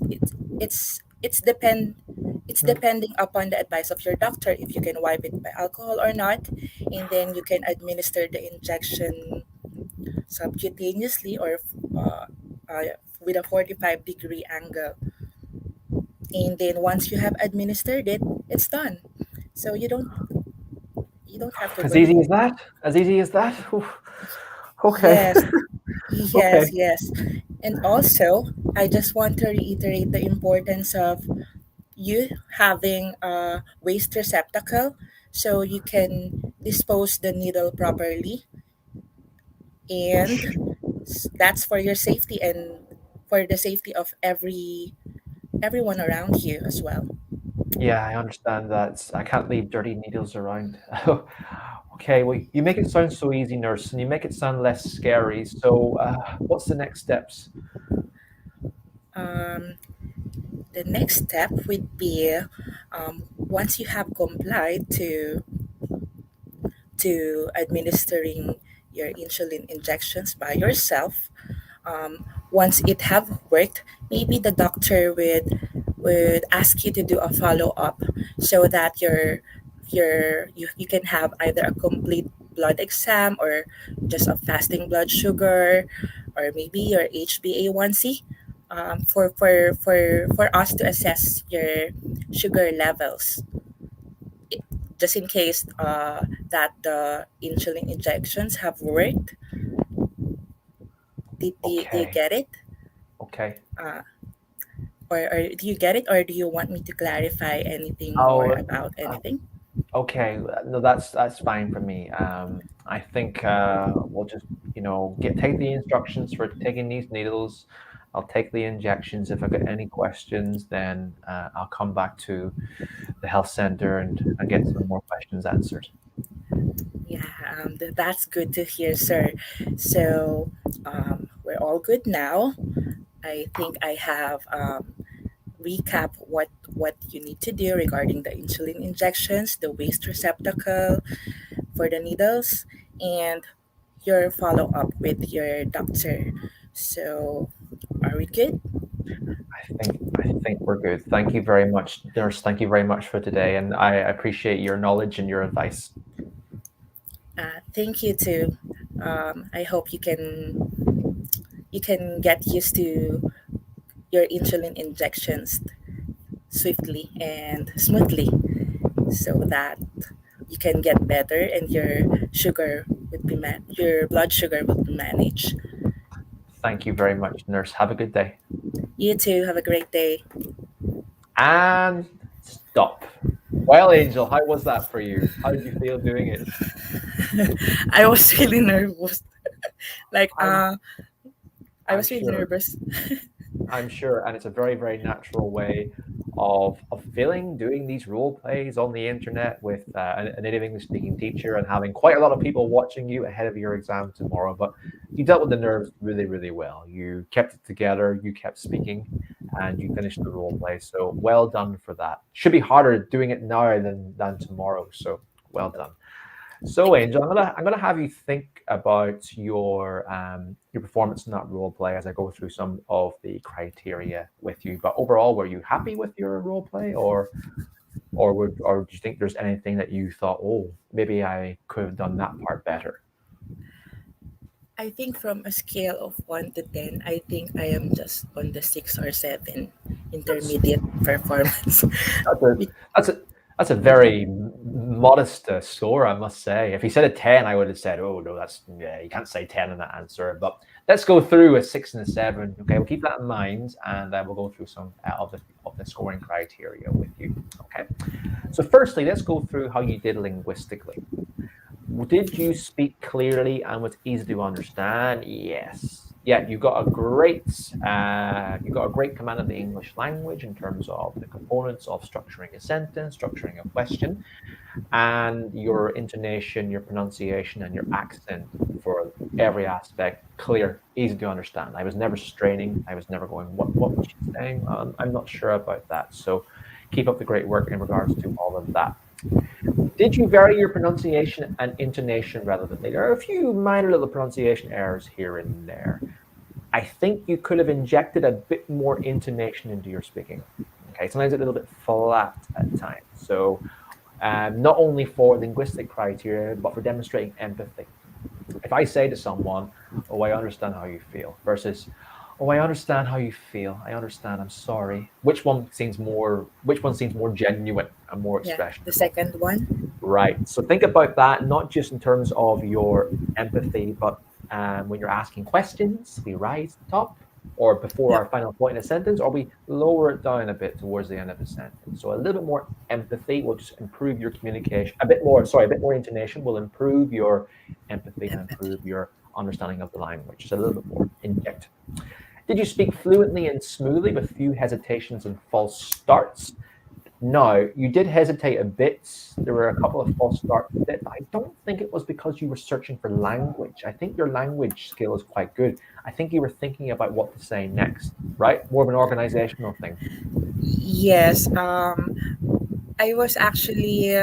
Mm. depending upon the advice of your doctor if you can wipe it by alcohol or not, and then you can administer the injection subcutaneously or uh, uh, with a 45-degree angle, and then once you have administered it, it's done. So you don't have to As worry. easy as that? As easy as that? Oof. Okay. Yes, Okay. yes. And also, I just want to reiterate the importance of you having a waste receptacle so you can dispose the needle properly, and that's for your safety and for the safety of everyone around you as well. Yeah, I understand that. I can't leave dirty needles around. Okay, well, you make it sound so easy, nurse, and you make it sound less scary. So, what's the next steps? Um, the next step would be once you have complied to administering your insulin injections by yourself, once it have worked, maybe the doctor would ask you to do a follow up so that you can have either a complete blood exam or just a fasting blood sugar or maybe your HbA1c, for us to assess your sugar levels, i- just in case that the insulin injections have worked. Do you Okay. get it? Okay. Uh, or do you get it, or do you want me to clarify anything more Oh, about uh, anything? okay. No, that's fine for me. I think we'll just get take the instructions for taking these needles. I'll take the injections. If I get any questions, then I'll come back to the health center and get some more questions answered. Yeah, that's good to hear, sir. So we're all good now. I think I have recap what you need to do regarding the insulin injections, the waste receptacle for the needles, and your follow up with your doctor. So, are we good? I think we're good. Thank you very much, nurse. Thank you very much for today, and I appreciate your knowledge and your advice. Thank you too. I hope you can get used to your insulin injections swiftly and smoothly, so that you can get better and your blood sugar would be managed. Thank you very much, nurse. Have a good day. You too. Have a great day. And stop. Well, Angel, how was that for you? How did you feel doing it? I was really nervous. Like I'm I I'm was really sure. nervous. I'm sure, and it's a very, very natural way of feeling doing these role plays on the internet with a native English speaking teacher and having quite a lot of people watching you ahead of your exam tomorrow. But you dealt with the nerves really, really well. You kept it together, you kept speaking, and you finished the role play. So well done for that. Should be harder doing it now than tomorrow. So well done. So, Thank you. Angel, I'm gonna have you think about your performance in that role play as I go through some of the criteria with you. But overall, were you happy with your role play, or do you think there's anything that you thought, oh, maybe I could have done that part better? I think from a scale of 1 to 10, I think I am just on the 6 or 7 That's intermediate performance. that's a Be- that's a that's a very modest score, I must say. If he said a 10, I would have said, "Oh no, that's yeah, you can't say 10 in that answer." But let's go through a 6 and a 7. Okay, we'll keep that in mind, and we'll go through some of the scoring criteria with you. Okay. So, firstly, let's go through how you did linguistically. Did you speak clearly and was easy to understand? Yes. Yeah, you got a great command of the English language in terms of the components of structuring a sentence, structuring a question, and your intonation, your pronunciation, and your accent for every aspect clear, easy to understand. I was never straining. I was never going, what was she saying? I'm not sure about that. So keep up the great work in regards to all of that. Did you vary your pronunciation and intonation relevantly? There are a few minor little pronunciation errors here and there. I think you could have injected a bit more intonation into your speaking. Okay, sometimes it's a little bit flat at times. So not only for linguistic criteria, but for demonstrating empathy. If I say to someone, "Oh, I understand how you feel," versus, "Oh, I understand how you feel. I understand. I'm sorry." Which one seems more genuine and more yeah, the expressionable? second one. Right. So think about that, not just in terms of your empathy, but when you're asking questions, we rise to the top, or before Yeah, our final point in a sentence, or we lower it down a bit towards the end of a sentence. So a little bit more empathy will just improve your communication. A bit more intonation will improve your empathy and empathy. improve your understanding of the language. Just a little bit more inject. Did you speak fluently and smoothly with few hesitations and false starts? No, you did hesitate a bit. There were a couple of false starts with it, but I don't think it was because you were searching for language. I think your language skill is quite good. I think you were thinking about what to say next, right? More of an organizational thing. Yes, I was actually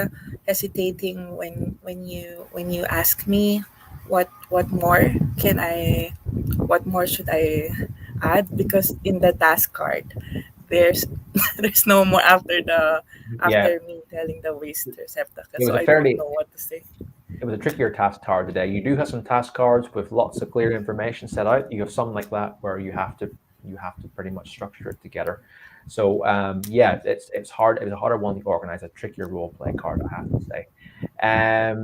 hesitating when you ask me what more can I what more should I add, because in the task card, there's there's no more after the Yeah, after me telling the waste receptacle, it was so a I don't fairly know what to say. it was a trickier task card today. You do have some task cards with lots of clear information set out. You have some like that where you have to pretty much structure it together. So yeah, it's hard. It was a harder one to organize, a trickier role play card, I have to say.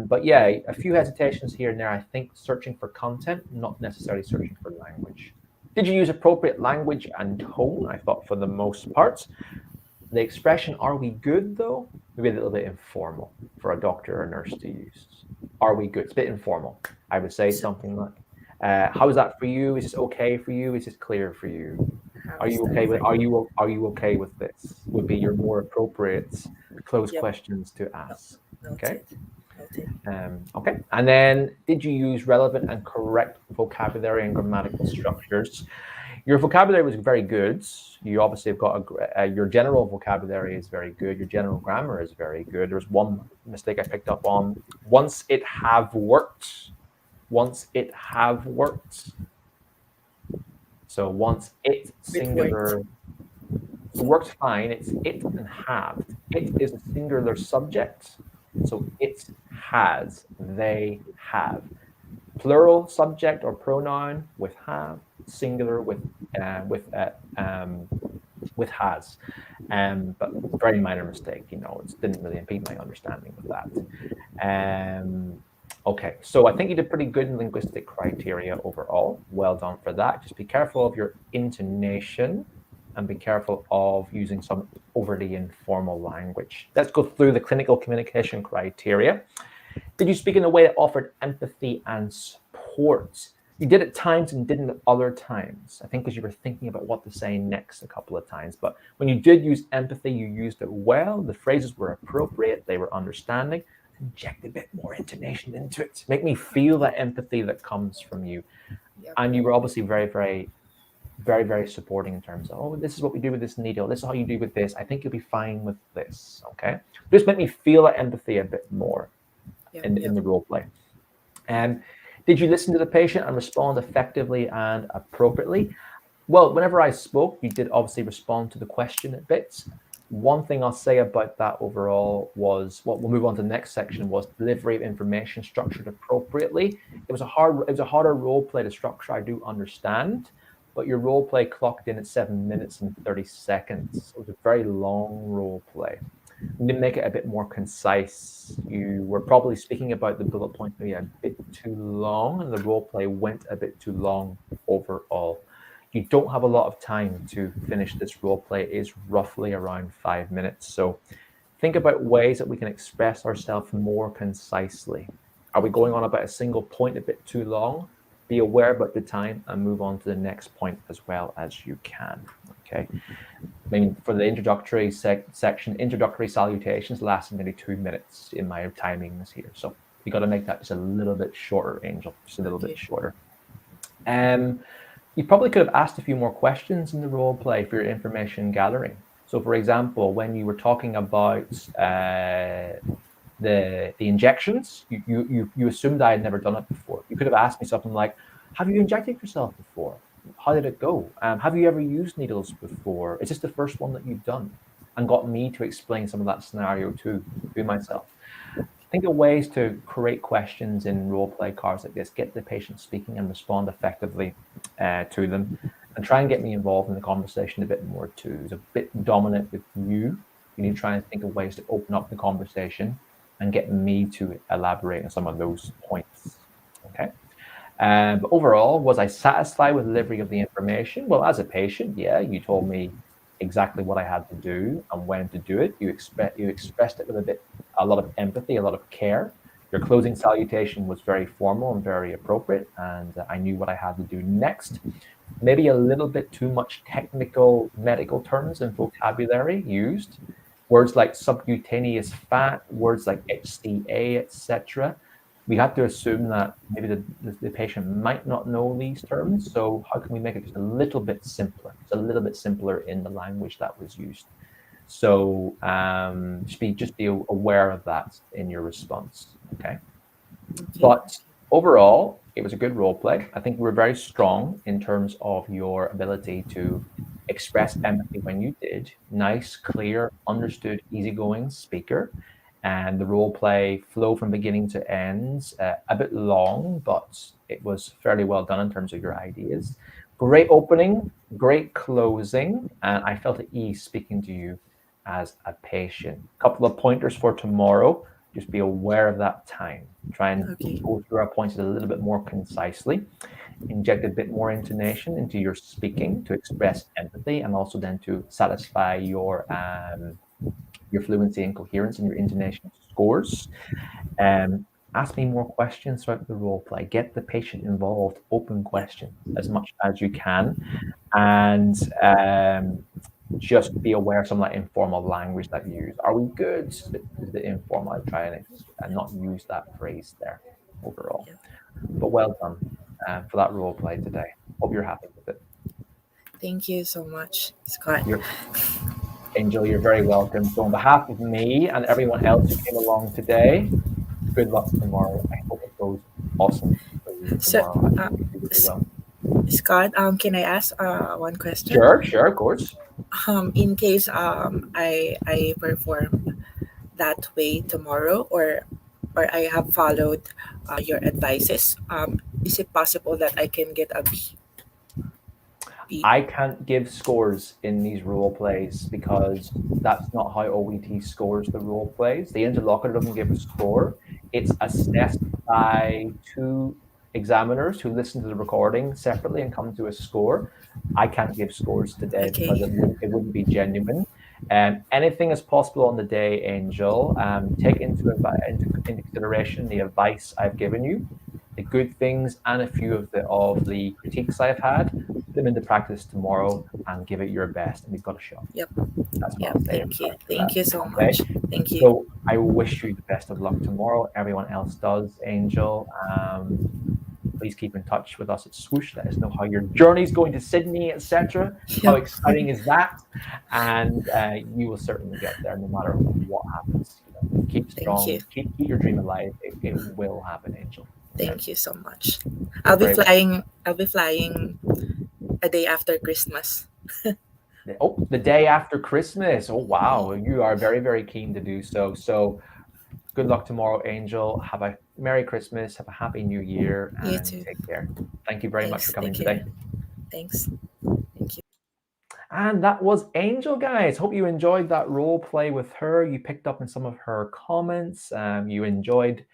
But yeah, a few hesitations here and there. I think searching for content, not necessarily searching for language. Did you use appropriate language and tone? I thought for the most part. The expression "Are we good?" though, maybe a little bit informal for a doctor or a nurse to use. Are we good? It's a bit informal. I would say So something like, "How is that for you? Is this okay for you? Is this clear for you? how Are is you that okay for with? you? Are you okay with this?" Would be your more appropriate closed Yep. questions to No, ask. Okay. noted. Noted. Okay. And then, did you use relevant and correct vocabulary and grammatical structures? Your vocabulary was very good. You obviously have got your general vocabulary is very good. Your general grammar is very good. There was one mistake I picked up on. Once it have worked. Once it have worked. So once it With words. singular. So works fine. It's it and have. It is a singular subject. So it has. They have. Plural subject or pronoun with have. Singular with has. But very minor mistake, it didn't really impede my understanding with that. Okay, so I think you did pretty good in linguistic criteria overall. Well done for that. Just be careful of your intonation and be careful of using some overly informal language. Let's go through the clinical communication criteria. Did you speak in a way that offered empathy and support? You did at times and didn't at other times. I think because you were thinking about what to say next a couple of times. But when you did use empathy, you used it well. The phrases were appropriate, they were understanding. Inject a bit more intonation into it. Make me feel that empathy that comes from you. Yep. And you were obviously very, very, very, very supporting in terms of, oh, this is what we do with this needle. This is how you do with this. I think you'll be fine with this. Okay. Just make me feel that empathy a bit more Yep. in Yep. the role play. Did you listen to the patient and respond effectively and appropriately? Well, whenever I spoke, you did obviously respond to the question a bit. One thing I'll say about that overall was what we'll move on to the next section was delivery of information structured appropriately. It was a harder role play to structure, I do understand, but your role play clocked in at 7 minutes and 30 seconds. It was a very long role play. We didn't make it a bit more concise. You were probably speaking about the bullet point maybe a bit too long, and the role play went a bit too long overall. You don't have a lot of time to finish this role play. It is roughly around 5 minutes. So think about ways that we can express ourselves more concisely. Are we going on about a single point a bit too long? Be aware about the time and move on to the next point as well as you can. Okay. I mean, for the introductory section, introductory salutations lasted nearly 2 minutes in my timings here. So you got to make that just a little bit shorter, Angel, just a little bit Okay. shorter. You probably could have asked a few more questions in the role play for your information gathering. So, for example, when you were talking about the injections, you assumed I had never done it before. You could have asked me something like, "Have you injected yourself before? How did it go? Have you ever used needles before? Is this the first one that you've done?" And got me to explain some of that scenario to myself. Think of ways to create questions in role play cards like this, get the patient speaking and respond effectively to them, and try and get me involved in the conversation a bit more too. It's a bit dominant with you. You need to try and think of ways to open up the conversation and get me to elaborate on some of those points. Okay. But overall, was I satisfied with delivery of the information? Well, as a patient, yeah, you told me exactly what I had to do and when to do it. You expressed it with a lot of empathy, a lot of care. Your closing salutation was very formal and very appropriate, and I knew what I had to do next. Maybe a little bit too much technical medical terms and vocabulary used. Words like subcutaneous fat, words like HCA, etc. We have to assume that maybe the patient might not know these terms. So how can we make it just a little bit simpler? Just a little bit simpler in the language that was used. So just be aware of that in your response. Okay. Okay. But overall, it was a good role play. I think you were very strong in terms of your ability to express empathy when you did. Nice, clear, understood, easygoing speaker. And the role play flow from beginning to end, a bit long, but it was fairly well done in terms of your ideas. Great opening, great closing, and I felt at ease speaking to you as a patient. A couple of pointers for tomorrow. Just be aware of that time. Try and Okay. go through our points a little bit more concisely. Inject a bit more intonation into your speaking to express empathy, and also then to satisfy your fluency and coherence and your intonation scores. Ask me more questions throughout the role play. Get the patient involved. Open Yep. questions as much as you can, and just be aware of some of that informal language that you use. Are we good? Is a bit informal. I try and not use that phrase there overall. Yep. But well done for that role play today. Hope you're happy with it. Thank you so much, Scott. You're, Angel, you're very welcome. So on behalf of me and everyone else who came along today, good luck tomorrow. I hope it goes awesome for you So, tomorrow. I think you do really well. Scott, can I ask one question? Sure, of course. In case I perform that way tomorrow, or I have followed your advices, is it possible that I can get a B? B? I can't give scores in these role plays because that's not how OET scores the role plays. The interlocutor doesn't give a score. It's assessed by two examiners who listen to the recording separately and come to a score. I can't give scores today because Okay. it wouldn't be genuine. Anything is possible on the day, Angel. Take into consideration the advice I've given you, the good things, and a few of the critiques I've had. Put them into practice tomorrow and give it your best, and we've got a shot. Yep. That's what Yep. I'll say in Thank you. regards to Thank you so that. Okay. much. Thank you. So I wish you the best of luck tomorrow. Everyone else does, Angel. Please keep in touch with us at Swoosh. Let us know how your journey is going to Sydney, etc. How Yep. exciting is that? And you will certainly get there, no matter what happens. Keep Thank you. strong. Keep your dream alive. It will happen, Angel. Okay. Thank you so much. You're very welcome. I'll be flying a day after Christmas. Oh, the day after Christmas. Oh, wow. You are very, very keen to do so. So good luck tomorrow, Angel. Have a Merry Christmas. Have a Happy New Year You and too. take care. Thank you very much for Thanks. coming Thank today. you. Thanks. Thank you. And that was Angel, guys. Hope you enjoyed that role play with her. You picked up on some of her comments. You enjoyed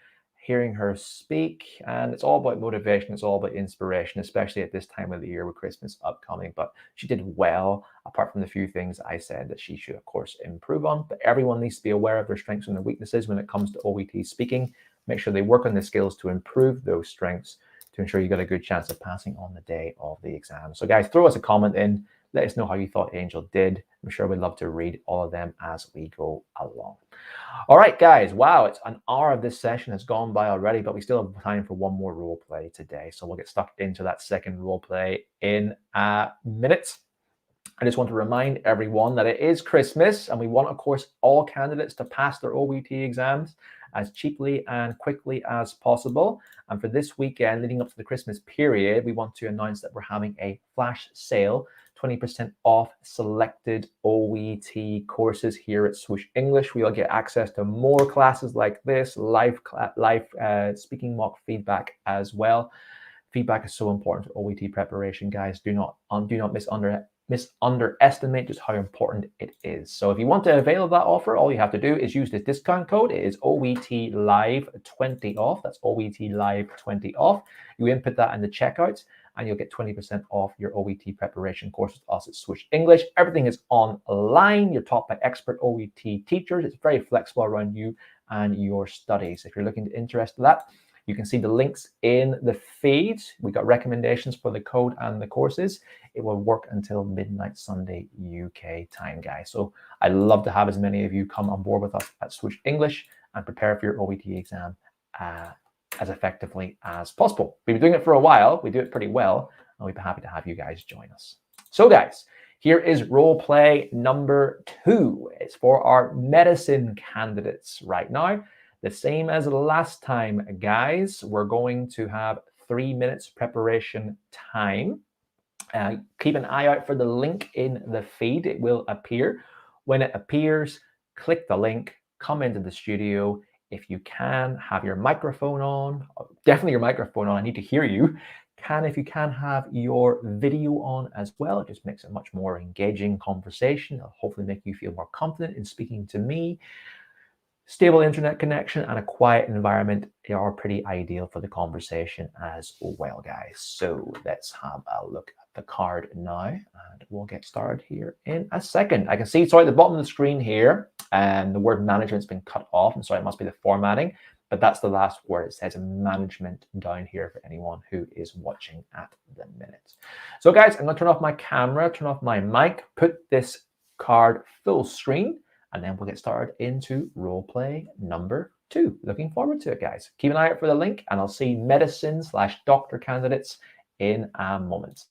hearing her speak. And it's all about motivation. It's all about inspiration, especially at this time of the year with Christmas upcoming. But she did well, apart from the few things I said that she should, of course, improve on. But everyone needs to be aware of their strengths and their weaknesses when it comes to OET speaking. Make sure they work on the skills to improve those strengths to ensure you got a good chance of passing on the day of the exam. So, guys, throw us a comment in. Let us know how you thought Angel did. I'm sure we'd love to read all of them as we go along. All right, guys. Wow, it's an hour of this session has gone by already, but we still have time for one more role play today. So we'll get stuck into that second role play in a minute. I just want to remind everyone that it is Christmas, and we want, of course, all candidates to pass their OET exams as cheaply and quickly as possible. And for this weekend, leading up to the Christmas period, we want to announce that we're having a flash sale, 20% off selected OET courses here at Swoosh English. We'll get access to more classes like this, live speaking mock feedback as well. Feedback is so important to OET preparation, guys. Do not underestimate just how important it is. So if you want to avail of that offer, all you have to do is use this discount code. It is OET Live 20 off. That's OET Live 20 off. You input that in the checkout and you'll get 20% off your OET preparation course with us at Swoosh English. Everything is online. You're taught by expert OET teachers. It's very flexible around you and your studies. If you're interested in that, you can see the links in the feed. We got recommendations for the code and the courses. It will work until midnight Sunday UK time, guys. So I'd love to have as many of you come on board with us at Swoosh English and prepare for your OET exam as effectively as possible. We've been doing it for a while. We do it pretty well, and we'd be happy to have you guys join us. So, guys, here is role play number 2. It's for our medicine candidates right now. The same as last time, guys. We're going to have 3 minutes preparation time. Keep an eye out for the link in the feed. It will appear. When it appears, click the link, come into the studio. If you can, have your microphone on, definitely your microphone on. I need to hear you. If you can have your video on as well, it just makes it much more engaging conversation. It'll hopefully make you feel more confident in speaking to me. Stable internet connection and a quiet environment are pretty ideal for the conversation as well, guys. So let's have a look at the card now, and we'll get started here in a second. I can see, sorry, at the bottom of the screen here, and the word management's been cut off. I'm sorry, it must be the formatting, but that's the last word. It says management down here for anyone who is watching at the minute. So guys, I'm going to turn off my camera, turn off my mic, put this card full screen, and then we'll get started into role play number 2. Looking forward to it, guys. Keep an eye out for the link, and I'll see medicine/doctor candidates in a moment.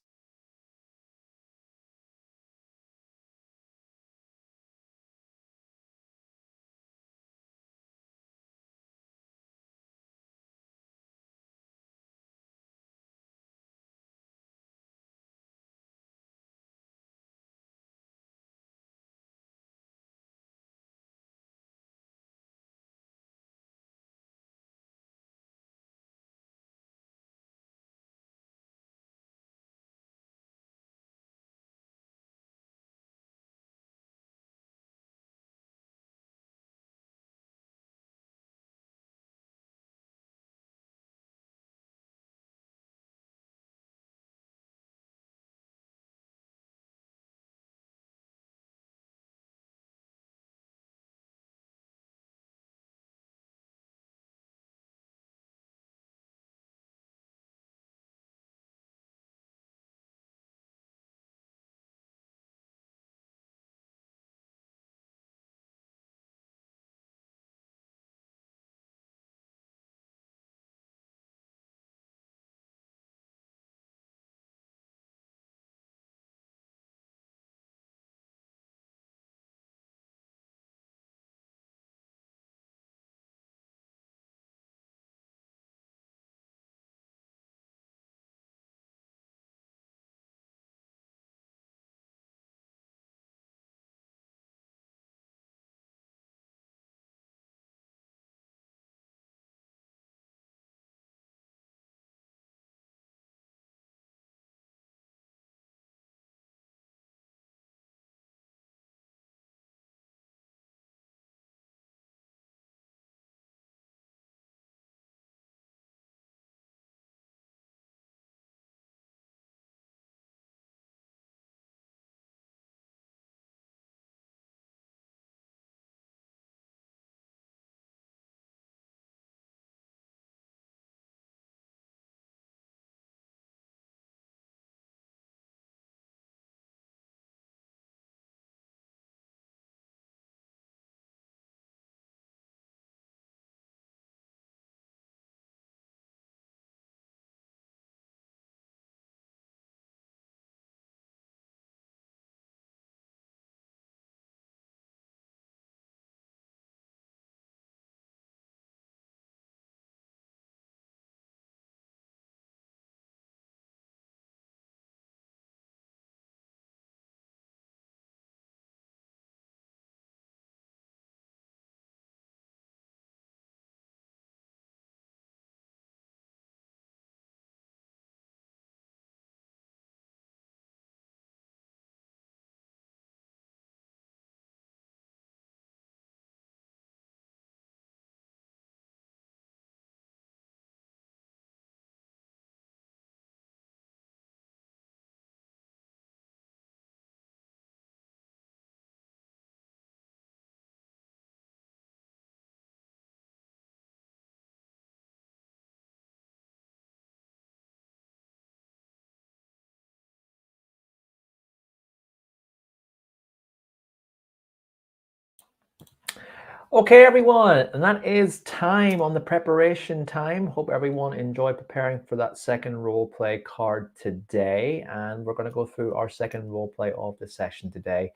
Okay, everyone, and that is time on the preparation time. Hope everyone enjoyed preparing for that second role play card today. And we're going to go through our second role play of the session today.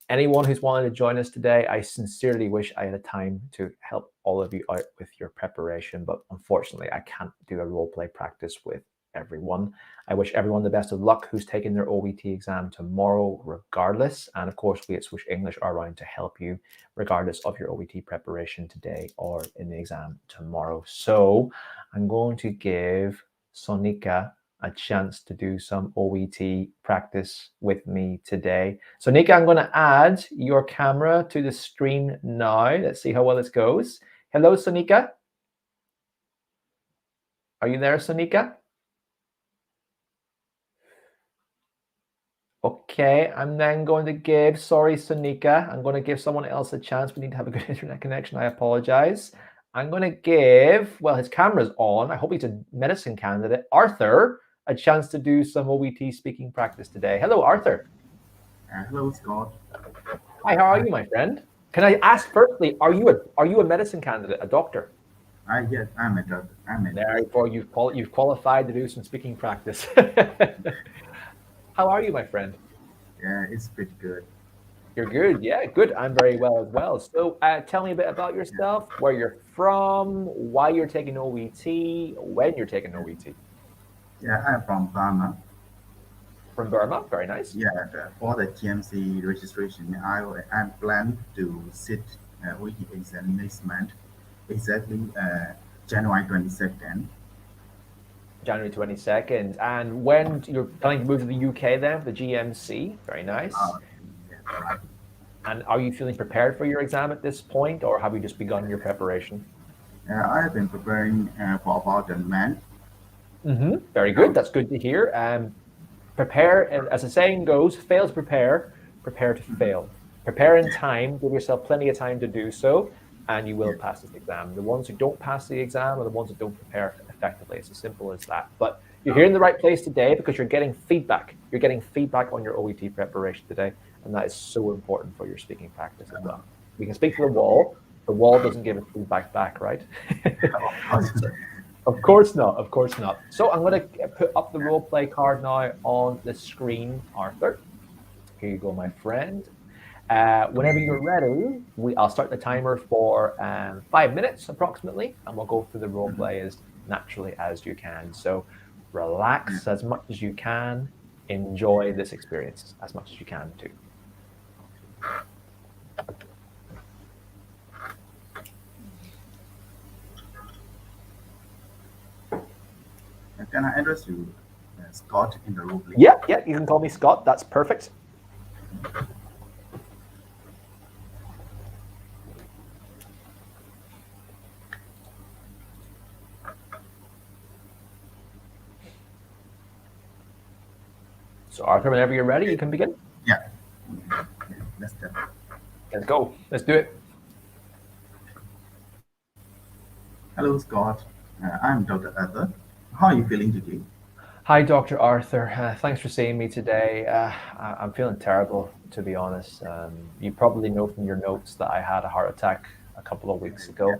Anyone who's wanted to join us today, I sincerely wish I had a time to help all of you out with your preparation, but unfortunately, I can't do a role play practice with everyone. I wish everyone the best of luck who's taking their OET exam tomorrow, regardless. And of course, we at Swoosh English are around to help you, regardless of your OET preparation today or in the exam tomorrow. So I'm going to give Sonika a chance to do some OET practice with me today. So Nika, I'm going to add your camera to the screen now. Let's see how well this goes. Hello, Sonika. Are you there, Sonika? Okay, I'm then going to give, sorry, Sonika, I'm going to give someone else a chance. We need to have a good internet connection. I apologize. I'm going to give, well, his camera's on. I hope he's a medicine candidate. Arthur, a chance to do some OET speaking practice today. Hello, Arthur. Hello, Scott. Hi, how are you, my friend? Can I ask firstly, are you a medicine candidate, a doctor? Yes, I'm a doctor. Therefore, you've qualified to do some speaking practice. How are you, my friend? Yeah, it's pretty good. You're good. Yeah, good. I'm very well as well. So tell me a bit about yourself, where you're from, why you're taking OET, when you're taking OET. Yeah, I'm from Burma. From Burma. Very nice. Yeah, for the TMC registration, I plan to sit OET exam next month, exactly January 22nd. January 22nd. And when you're planning to move to the UK then, the GMC. Very nice. Yeah, right. And are you feeling prepared for your exam at this point, or have you just begun your preparation? I have been preparing for about a month. Very good. That's good to hear. Prepare, as the saying goes, fail to prepare, prepare to fail. Prepare in time, give yourself plenty of time to do so, and you will pass this exam. The ones who don't pass the exam are the ones that don't prepare effectively. It's as simple as that. But you're here in the right place today because you're getting feedback. You're getting feedback on your OET preparation today, and that is so important for your speaking practice as well. We can speak to the wall doesn't give us feedback back, right? Of course not. Of course not. So I'm going to put up the role play card now on the screen, Arthur. Here you go, my friend. Whenever you're ready, I'll start the timer for 5 minutes approximately, and we'll go through the role play as naturally as you can. So relax as much as you can. Enjoy this experience as much as you can too. Can I address you, Scott, in the role play? Yeah, you can call me Scott. That's perfect. So Arthur, whenever you're ready, you can begin. Yeah. Let's go. Let's go. Let's do it. Hello, Scott. I'm Dr. Arthur. How are you feeling today? Hi, Dr. Arthur. Thanks for seeing me today. I'm feeling terrible, to be honest. You probably know from your notes that I had a heart attack a couple of weeks ago.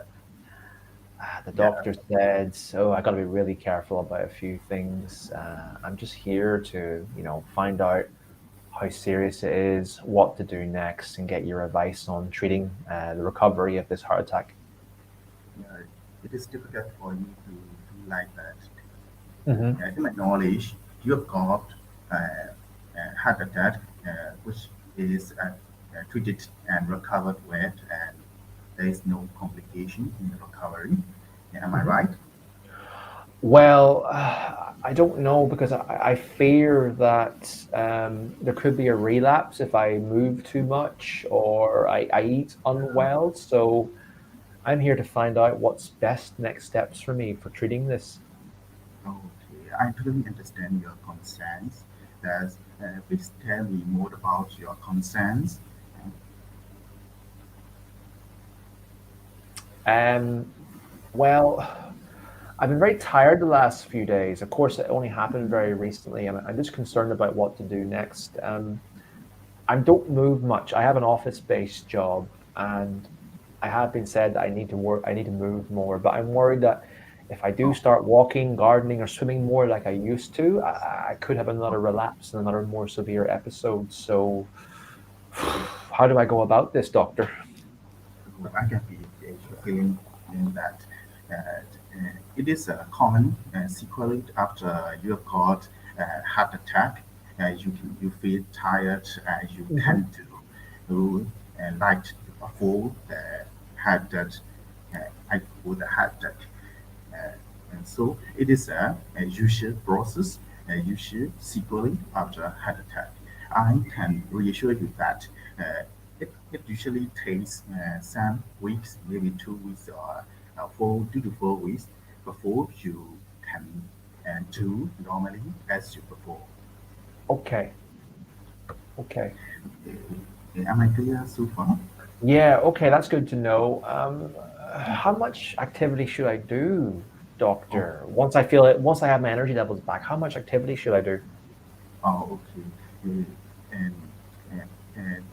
The doctor said, so I got to be really careful about a few things. I'm just here to, find out how serious it is, what to do next, and get your advice on treating the recovery of this heart attack. It is difficult for you to do like that. Mm-hmm. To my knowledge, you have got heart attack, which is treated and recovered with, and there is no complication in the recovery. Am I right? Well, I don't know because I fear that there could be a relapse if I move too much or I eat unwell. So I'm here to find out what's best next steps for me for treating this. Okay, I totally understand your concerns. Please tell me more about your concerns. Well, I've been very tired the last few days. Of course, it only happened very recently. I'm just concerned about what to do next. I don't move much. I have an office-based job, and I have been said that I need to work. I need to move more, but I'm worried that if I do start walking, gardening, or swimming more like I used to, I could have another relapse and another more severe episode. So How do I go about this, doctor? I can be feeling that it is a common sequelae after you have got heart attack. You feel tired. You Mhm. tend to like before had that before the heart attack. Uh, and so it is a usual process, a usual sequelae after heart attack. I can reassure you that it usually takes some weeks, maybe 2 weeks or 2 to 4 weeks before you can do normally as you before. Okay. Okay. Am I clear so far? Yeah. Okay. That's good to know. How much activity should I do, Oh, doctor? Once I feel it, once I have my energy levels back, how much activity should I do? okay. And, and, and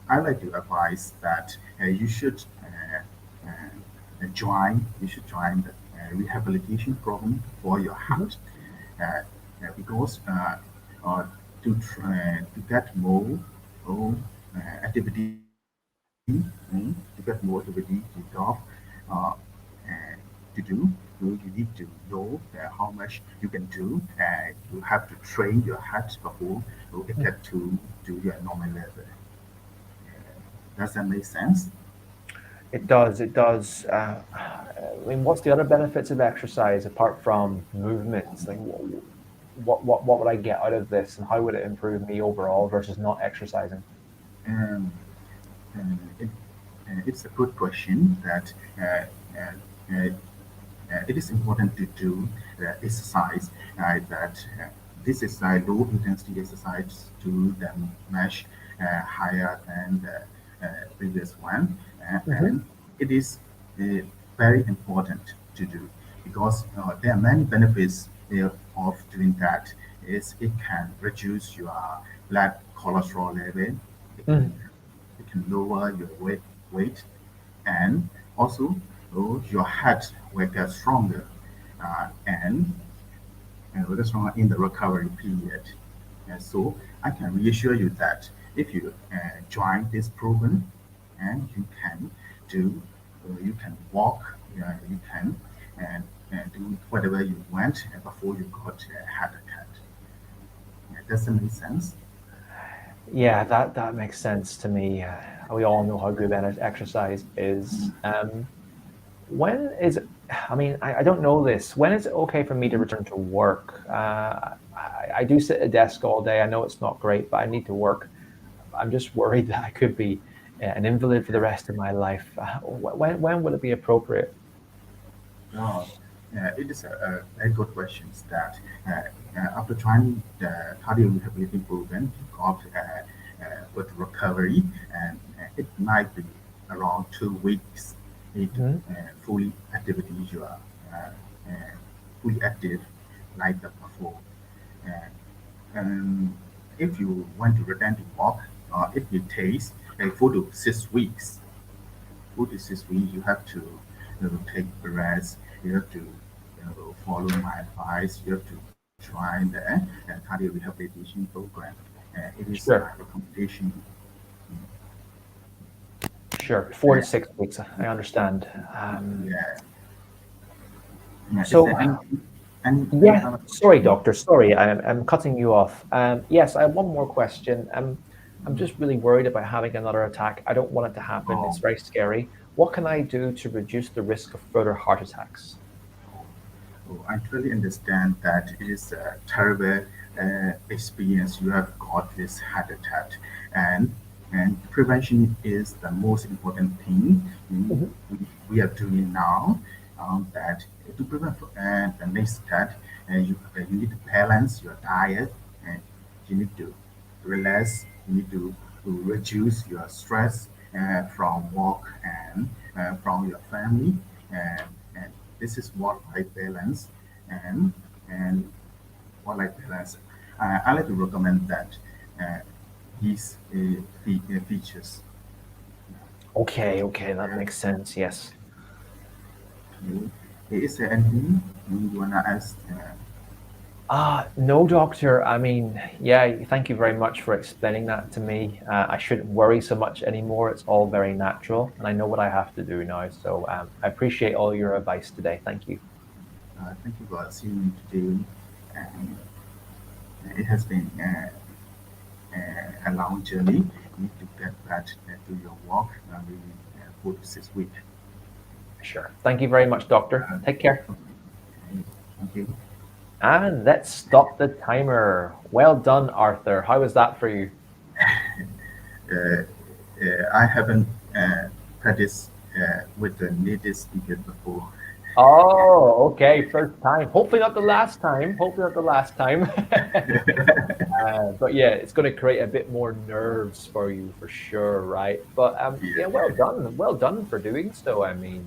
I like to advise that you should you should join the rehabilitation program for your Mhm. heart because uh, to get more activity, to get more activity to talk uh, and to do, you need to know how much you can do, and you have to train your heart before you get to your normal level. Does that make sense? It does. It does. I mean, what's the other benefits of exercise apart from movements? Like, what would I get out of this, and how would it improve me overall versus not exercising? Um, it, it's a good question that uh, it is important to do exercise that this is a low intensity exercise to the much higher than the previous one, Hmm. and it is uh, very important to do because there are many benefits of doing that. Is it can reduce your blood cholesterol level, it can Hmm. it can lower your weight, and also your heart will get stronger and will get stronger in the recovery period. And so I can reassure you that if you join this program and you can do, you can walk, you can do whatever you want before you got a heart attack. Does that make sense? Yeah, that makes sense to me. We all know how good exercise is. When is it, I mean, I don't know this. When is it okay for me to return to work? I do sit at a desk all day. I know it's not great, but I need to work. I'm just worried that I could be an invalid for the rest of my life. When would it be appropriate? No, it is a very good question that after trying the cardio rehabilitation program, you got good recovery, and it might be around 2 weeks. It Mhm. fully activity you are uh, fully active like that before. Uh, and if you want to return to work, it will take 4 to 6 weeks. 4 to 6 weeks, you have to take a rest. You have to follow my advice. You have to join the cardio rehabilitation program. It is my Sure, recommendation. sure. 4 to 6 weeks. I understand. Yeah. Yeah. Is So, there any yeah, other sorry, question? doctor. Sorry, I'm cutting you off. Yes, I have one more question. I'm just really worried about having another attack. I don't want it to happen. It's Oh, very scary. What can I do to reduce the risk of further heart attacks? oh, I totally understand that it is a terrible experience you have got this heart attack, and prevention is the most important thing Mhm. we are doing now. That to prevent the next step, you need to balance your diet, and you need to relax. You need to reduce your stress from work and from your family, and, and this is work-life balance and and work-life balance. I like to recommend that uh, these features. Okay, okay, that Yeah. makes sense. Yes. Okay. Is there anything you wanna ask? No, doctor. I mean, yeah, thank you very much for explaining that to me. I shouldn't worry so much anymore. It's all very natural, and I know what I have to do now. So I appreciate all your advice today. Thank you. Thank you for seeing me today. And it has been a long journey. You need to get back to your work maybe 4 to 6 weeks. Sure. Thank you very much, doctor. Uh, Take care. okay. Thank you. And let's stop the timer. Well done, Arthur. How was that for you? Uh, I haven't practiced with the native speaker before. Oh, okay. First time. Hopefully not the last time. Hopefully not the last time. But yeah, it's going to create a bit more nerves for you for sure, right? But yeah, Yeah. well done. Well done for doing so. I mean,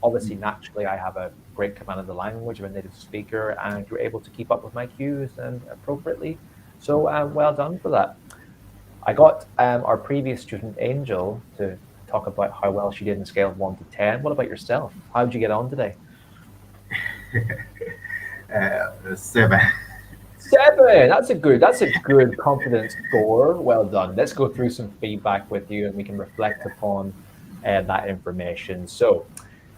obviously, naturally, I have a great command of the language. I'm a native speaker, and you're able to keep up with my cues and appropriately. So well done for that. I got our previous student, Angel, to talk about how well she did in a scale of 1 to 10. What about yourself? How did you get on today? 7. 7. That's a good confidence score. Well done. Let's go through some feedback with you, and we can reflect upon that information. So,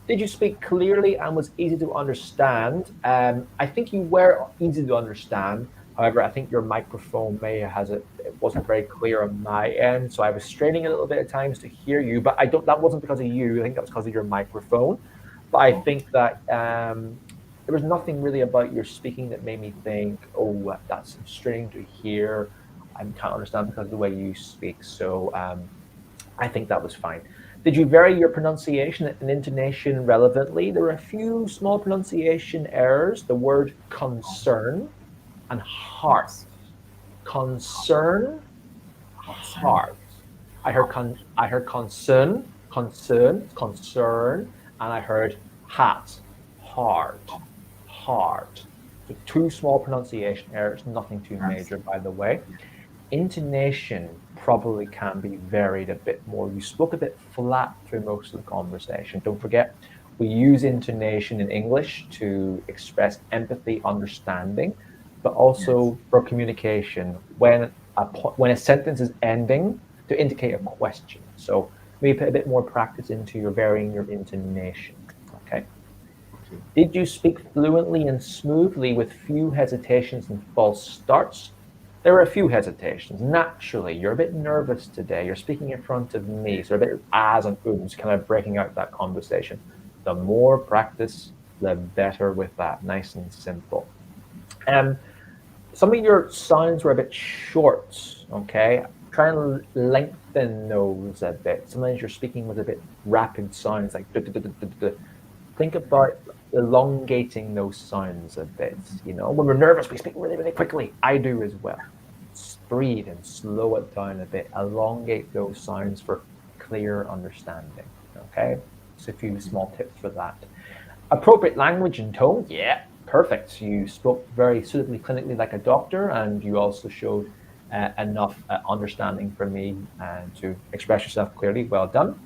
did you speak clearly and was easy to understand? I think you were easy to understand. However, I think your microphone it wasn't very clear on my end, so I was straining a little bit at times to hear you. But I don't. That wasn't because of you. I think that was because of your microphone. But I Okay. think that there was nothing really about your speaking that made me think, oh, that's straining to hear. I can't understand because of the way you speak. So I think that was fine. Did you vary your pronunciation and intonation relevantly? There were a few small pronunciation errors. The word concern and heart. Yes. Concern, Concern. heart. I heard concern, and I heard hat, heart, heart. So two small pronunciation errors, nothing too Yes. major, by the way. Intonation probably can be varied a bit more. You spoke a bit flat through most of the conversation. Don't forget, we use intonation in English to express empathy, understanding, but Yes. also for communication when a sentence is ending to indicate a question. So maybe put a bit more practice into your varying your intonation. Okay. Okay. Did you speak fluently and smoothly with few hesitations and false starts? There were a few hesitations. Naturally, you're a bit nervous today. You're speaking in front of me, so a bit of ahs and ums, kind of breaking out that conversation. The more practice, the better with that. Nice and simple. Um, some of your sounds were a bit short, okay? Try and lengthen those a bit. Sometimes your speaking was a bit rapid sounds, like duh, duh, duh, duh, duh, duh, duh. Think about elongating those sounds a bit. You know, when we're nervous, we speak really, really quickly. I do as well. Breathe and slow it down a bit. Elongate those sounds for clear understanding. Okay, just a few Okay. small tips for that. Appropriate language and tone, yeah, perfect. You spoke very suitably clinically like a doctor, and you also showed enough understanding for me to express yourself clearly. Well done.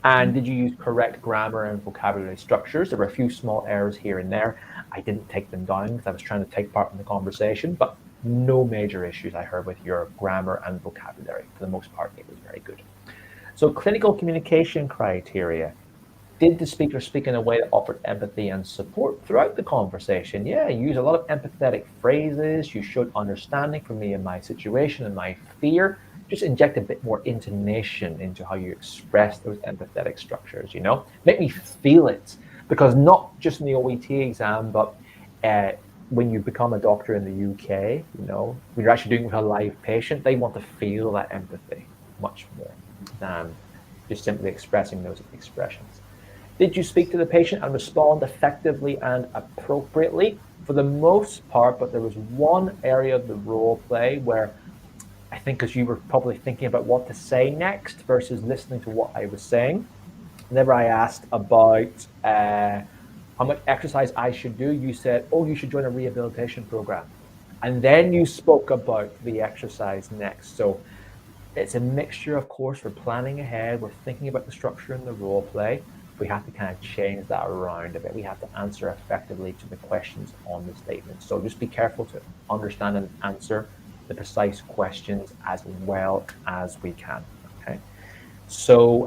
And did you use correct grammar and vocabulary structures? There were a few small errors here and there. I didn't take them down because I was trying to take part in the conversation, but no major issues I heard with your grammar and vocabulary. For the most part, it was very good. So, clinical communication criteria. Did the speaker speak in a way that offered empathy and support throughout the conversation? Yeah, you used a lot of empathetic phrases. You showed understanding for me and my situation and my fear. Just inject a bit more intonation into how you express those empathetic structures, you know? Make me feel it. Because not just in the OET exam, but uh, when you become a doctor in the UK, you know, when you're actually doing it with a live patient, they want to feel that empathy much more than just simply expressing those expressions. Did you speak to the patient and respond effectively and appropriately? For the most part, but there was one area of the role play where I think because you were probably thinking about what to say next versus listening to what I was saying. Whenever I asked about how much exercise I should do, you said, oh, you should join a rehabilitation program. And then you spoke about the exercise next. So it's a mixture, of course, we're planning ahead, we're thinking about the structure and the role play, we have to kind of change that around a bit. We have to answer effectively to the questions on the statement. So just be careful to understand and answer the precise questions as well as we can. Okay. So,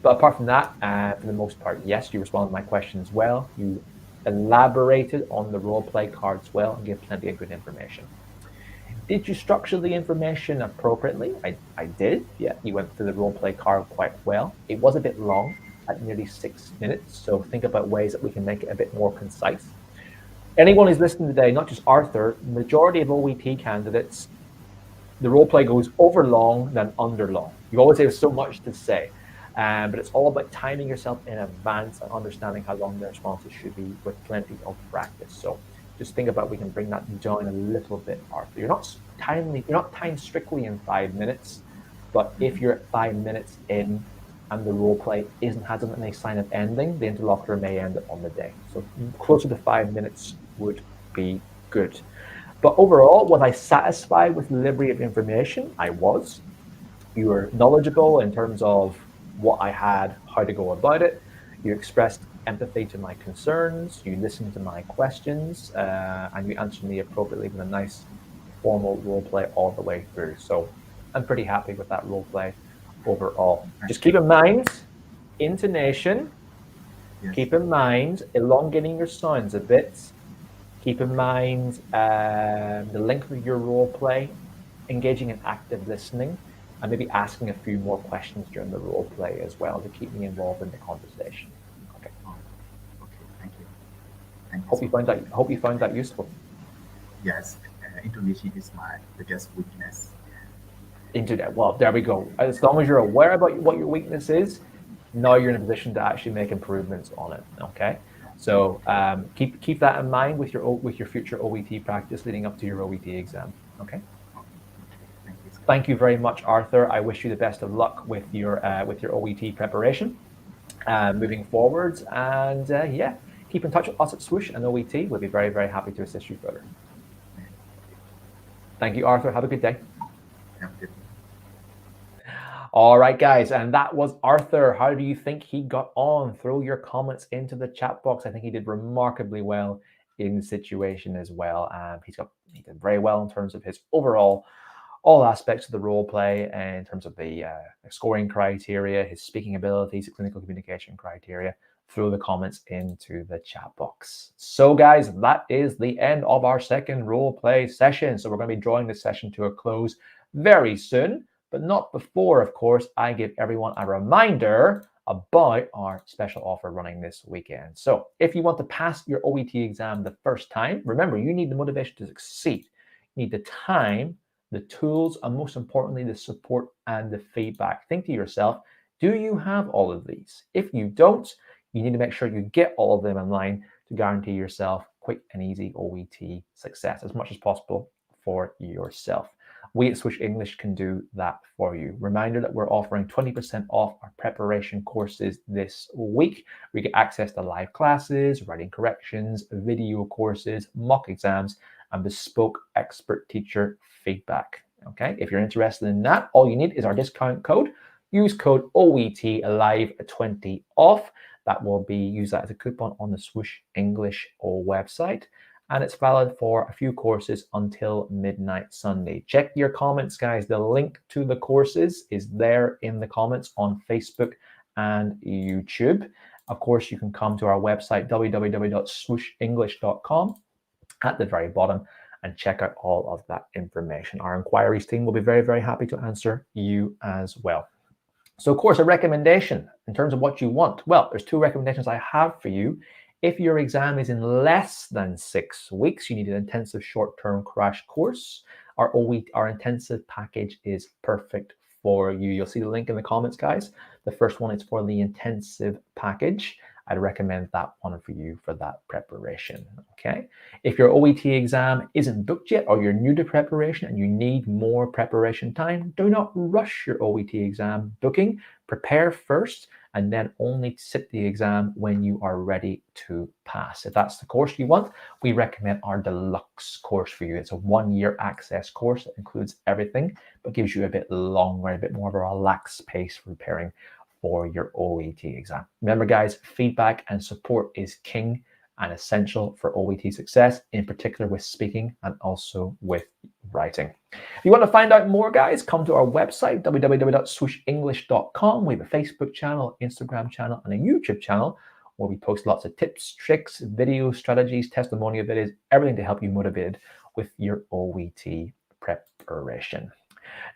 but apart from that, for the most part, yes, you responded to my questions well. You elaborated on the role play cards well and gave plenty of good information. Did you structure the information appropriately? I did. Yeah, you went through the role play card quite well. It was a bit long at nearly 6 minutes. So think about ways that we can make it a bit more concise. Anyone who's listening today, not just Arthur, majority of OET candidates, the role play goes over long than under long. You always have so much to say, but it's all about timing yourself in advance and understanding how long the responses should be with plenty of practice. So just think about we can bring that down a little bit, Arthur. You're not timed strictly in 5 minutes, but if you're at 5 minutes in and the role play hasn't any sign of ending, the interlocutor may end it on the day. So closer to 5 minutes would be good. But overall, was I satisfied with the delivery of information? I was. You were knowledgeable in terms of what I had, how to go about it. You expressed empathy to my concerns. You listened to my questions, and you answered me appropriately with a nice formal role play all the way through. So I'm pretty happy with that role play overall. Just keep in mind, intonation. Yes. Keep in mind, elongating your sounds a bit. Keep in mind the length of your role play, engaging in active listening, and maybe asking a few more questions during the role play as well to keep me involved in the conversation. Okay. Okay. Thank you. Thank you. Hope you found that useful. Yes, intonation is my biggest weakness. Well, there we go. As long as you're aware about what your weakness is, now you're in a position to actually make improvements on it. Okay. So keep that in mind with your future OET practice leading up to your OET exam. Okay. Thank you very much, Arthur. I wish you the best of luck with your OET preparation moving forwards. And yeah, keep in touch with us at Swoosh and OET. We'll be very, very happy to assist you further. Thank you, Arthur. Have a good day. Have a good day. All right, guys, and that was Arthur. How do you think he got on? Throw your comments into the chat box. I think he did remarkably well in the situation as well. He did very well in terms of his overall all aspects of the role play, in terms of the scoring criteria, his speaking abilities, clinical communication criteria. Throw the comments into the chat box. So, guys, that is the end of our second role play session. So we're going to be drawing this session to a close very soon. But not before, of course, I give everyone a reminder about our special offer running this weekend. So if you want to pass your OET exam the first time, remember, you need the motivation to succeed. You need the time, the tools, and most importantly, the support and the feedback. Think to yourself, do you have all of these? If you don't, you need to make sure you get all of them in line to guarantee yourself quick and easy OET success as much as possible for yourself. We at Swoosh English can do that for you. Reminder that we're offering 20% off our preparation courses this week. We get access to live classes, writing corrections, video courses, mock exams, and bespoke expert teacher feedback. Okay, if you're interested in that, all you need is our discount code. Use code OETLive20 off. That will be used as a coupon on the Swoosh English website. And it's valid for a few courses until midnight Sunday. Check your comments, guys. The link to the courses is there in the comments on Facebook and YouTube. Of course, you can come to our website, www.swooshenglish.com, at the very bottom, and check out all of that information. Our inquiries team will be very, very happy to answer you as well. So, of course, a recommendation in terms of what you want. Well, there's two recommendations I have for you. If your exam is in less than 6 weeks, you need an intensive short-term crash course. Our intensive package is perfect for you. You'll see the link in the comments, guys. The first one is for the intensive package. I'd recommend that one for you for that preparation, okay? If your OET exam isn't booked yet or you're new to preparation and you need more preparation time, do not rush your OET exam booking. Prepare first and then only sit the exam when you are ready to pass. If that's the course you want, we recommend our deluxe course for you. It's a 1-year access course that includes everything, but gives you a bit longer, a bit more of a relaxed pace for preparing for your OET exam. Remember, guys, feedback and support is king and essential for OET success, in particular with speaking and also with writing. If you want to find out more, guys, come to our website, www.swooshenglish.com. We have a Facebook channel, Instagram channel, and a YouTube channel where we post lots of tips, tricks, videos, strategies, testimonial videos, everything to help you motivated with your OET preparation.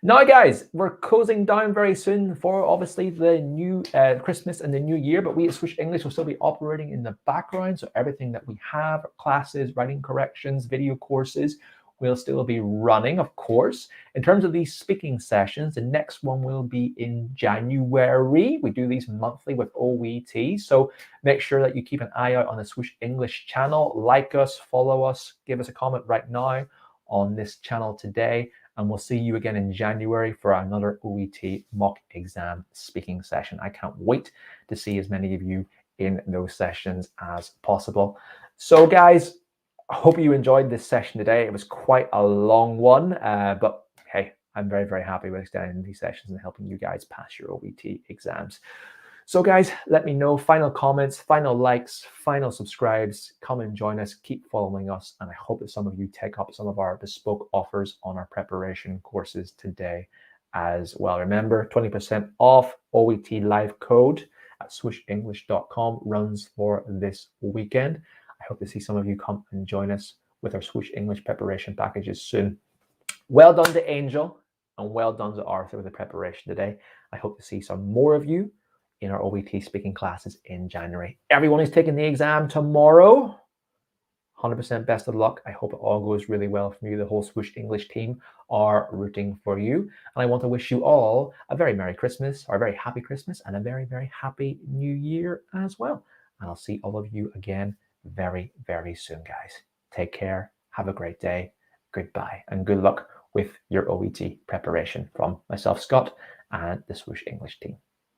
Now, guys, we're closing down very soon for obviously the new Christmas and the new year, but we at Swoosh English will still be operating in the background. So everything that we have, classes, writing corrections, video courses, will still be running, of course. In terms of these speaking sessions, the next one will be in January. We do these monthly with OET. So make sure that you keep an eye out on the Swoosh English channel. Like us, follow us, give us a comment right now on this channel today. And we'll see you again in January for another OET mock exam speaking session. I can't wait to see as many of you in those sessions as possible. So, guys, I hope you enjoyed this session today. It was quite a long one, but hey, I'm very, very happy with extending these sessions and helping you guys pass your OET exams. So, guys, let me know. Final comments, final likes, final subscribes. Come and join us. Keep following us. And I hope that some of you take up some of our bespoke offers on our preparation courses today as well. Remember, 20% off OET live code at swooshenglish.com runs for this weekend. I hope to see some of you come and join us with our Swoosh English preparation packages soon. Well done to Angel and well done to Arthur with the preparation today. I hope to see some more of you in our OET speaking classes in January. Everyone who's taking the exam tomorrow, 100% best of luck. I hope it all goes really well for you. The whole Swoosh English team are rooting for you. And I want to wish you all a very Merry Christmas, or a very Happy Christmas, and a very, very Happy New Year as well. And I'll see all of you again very, very soon, guys. Take care. Have a great day. Goodbye. And good luck with your OET preparation from myself, Scott, and the Swoosh English team.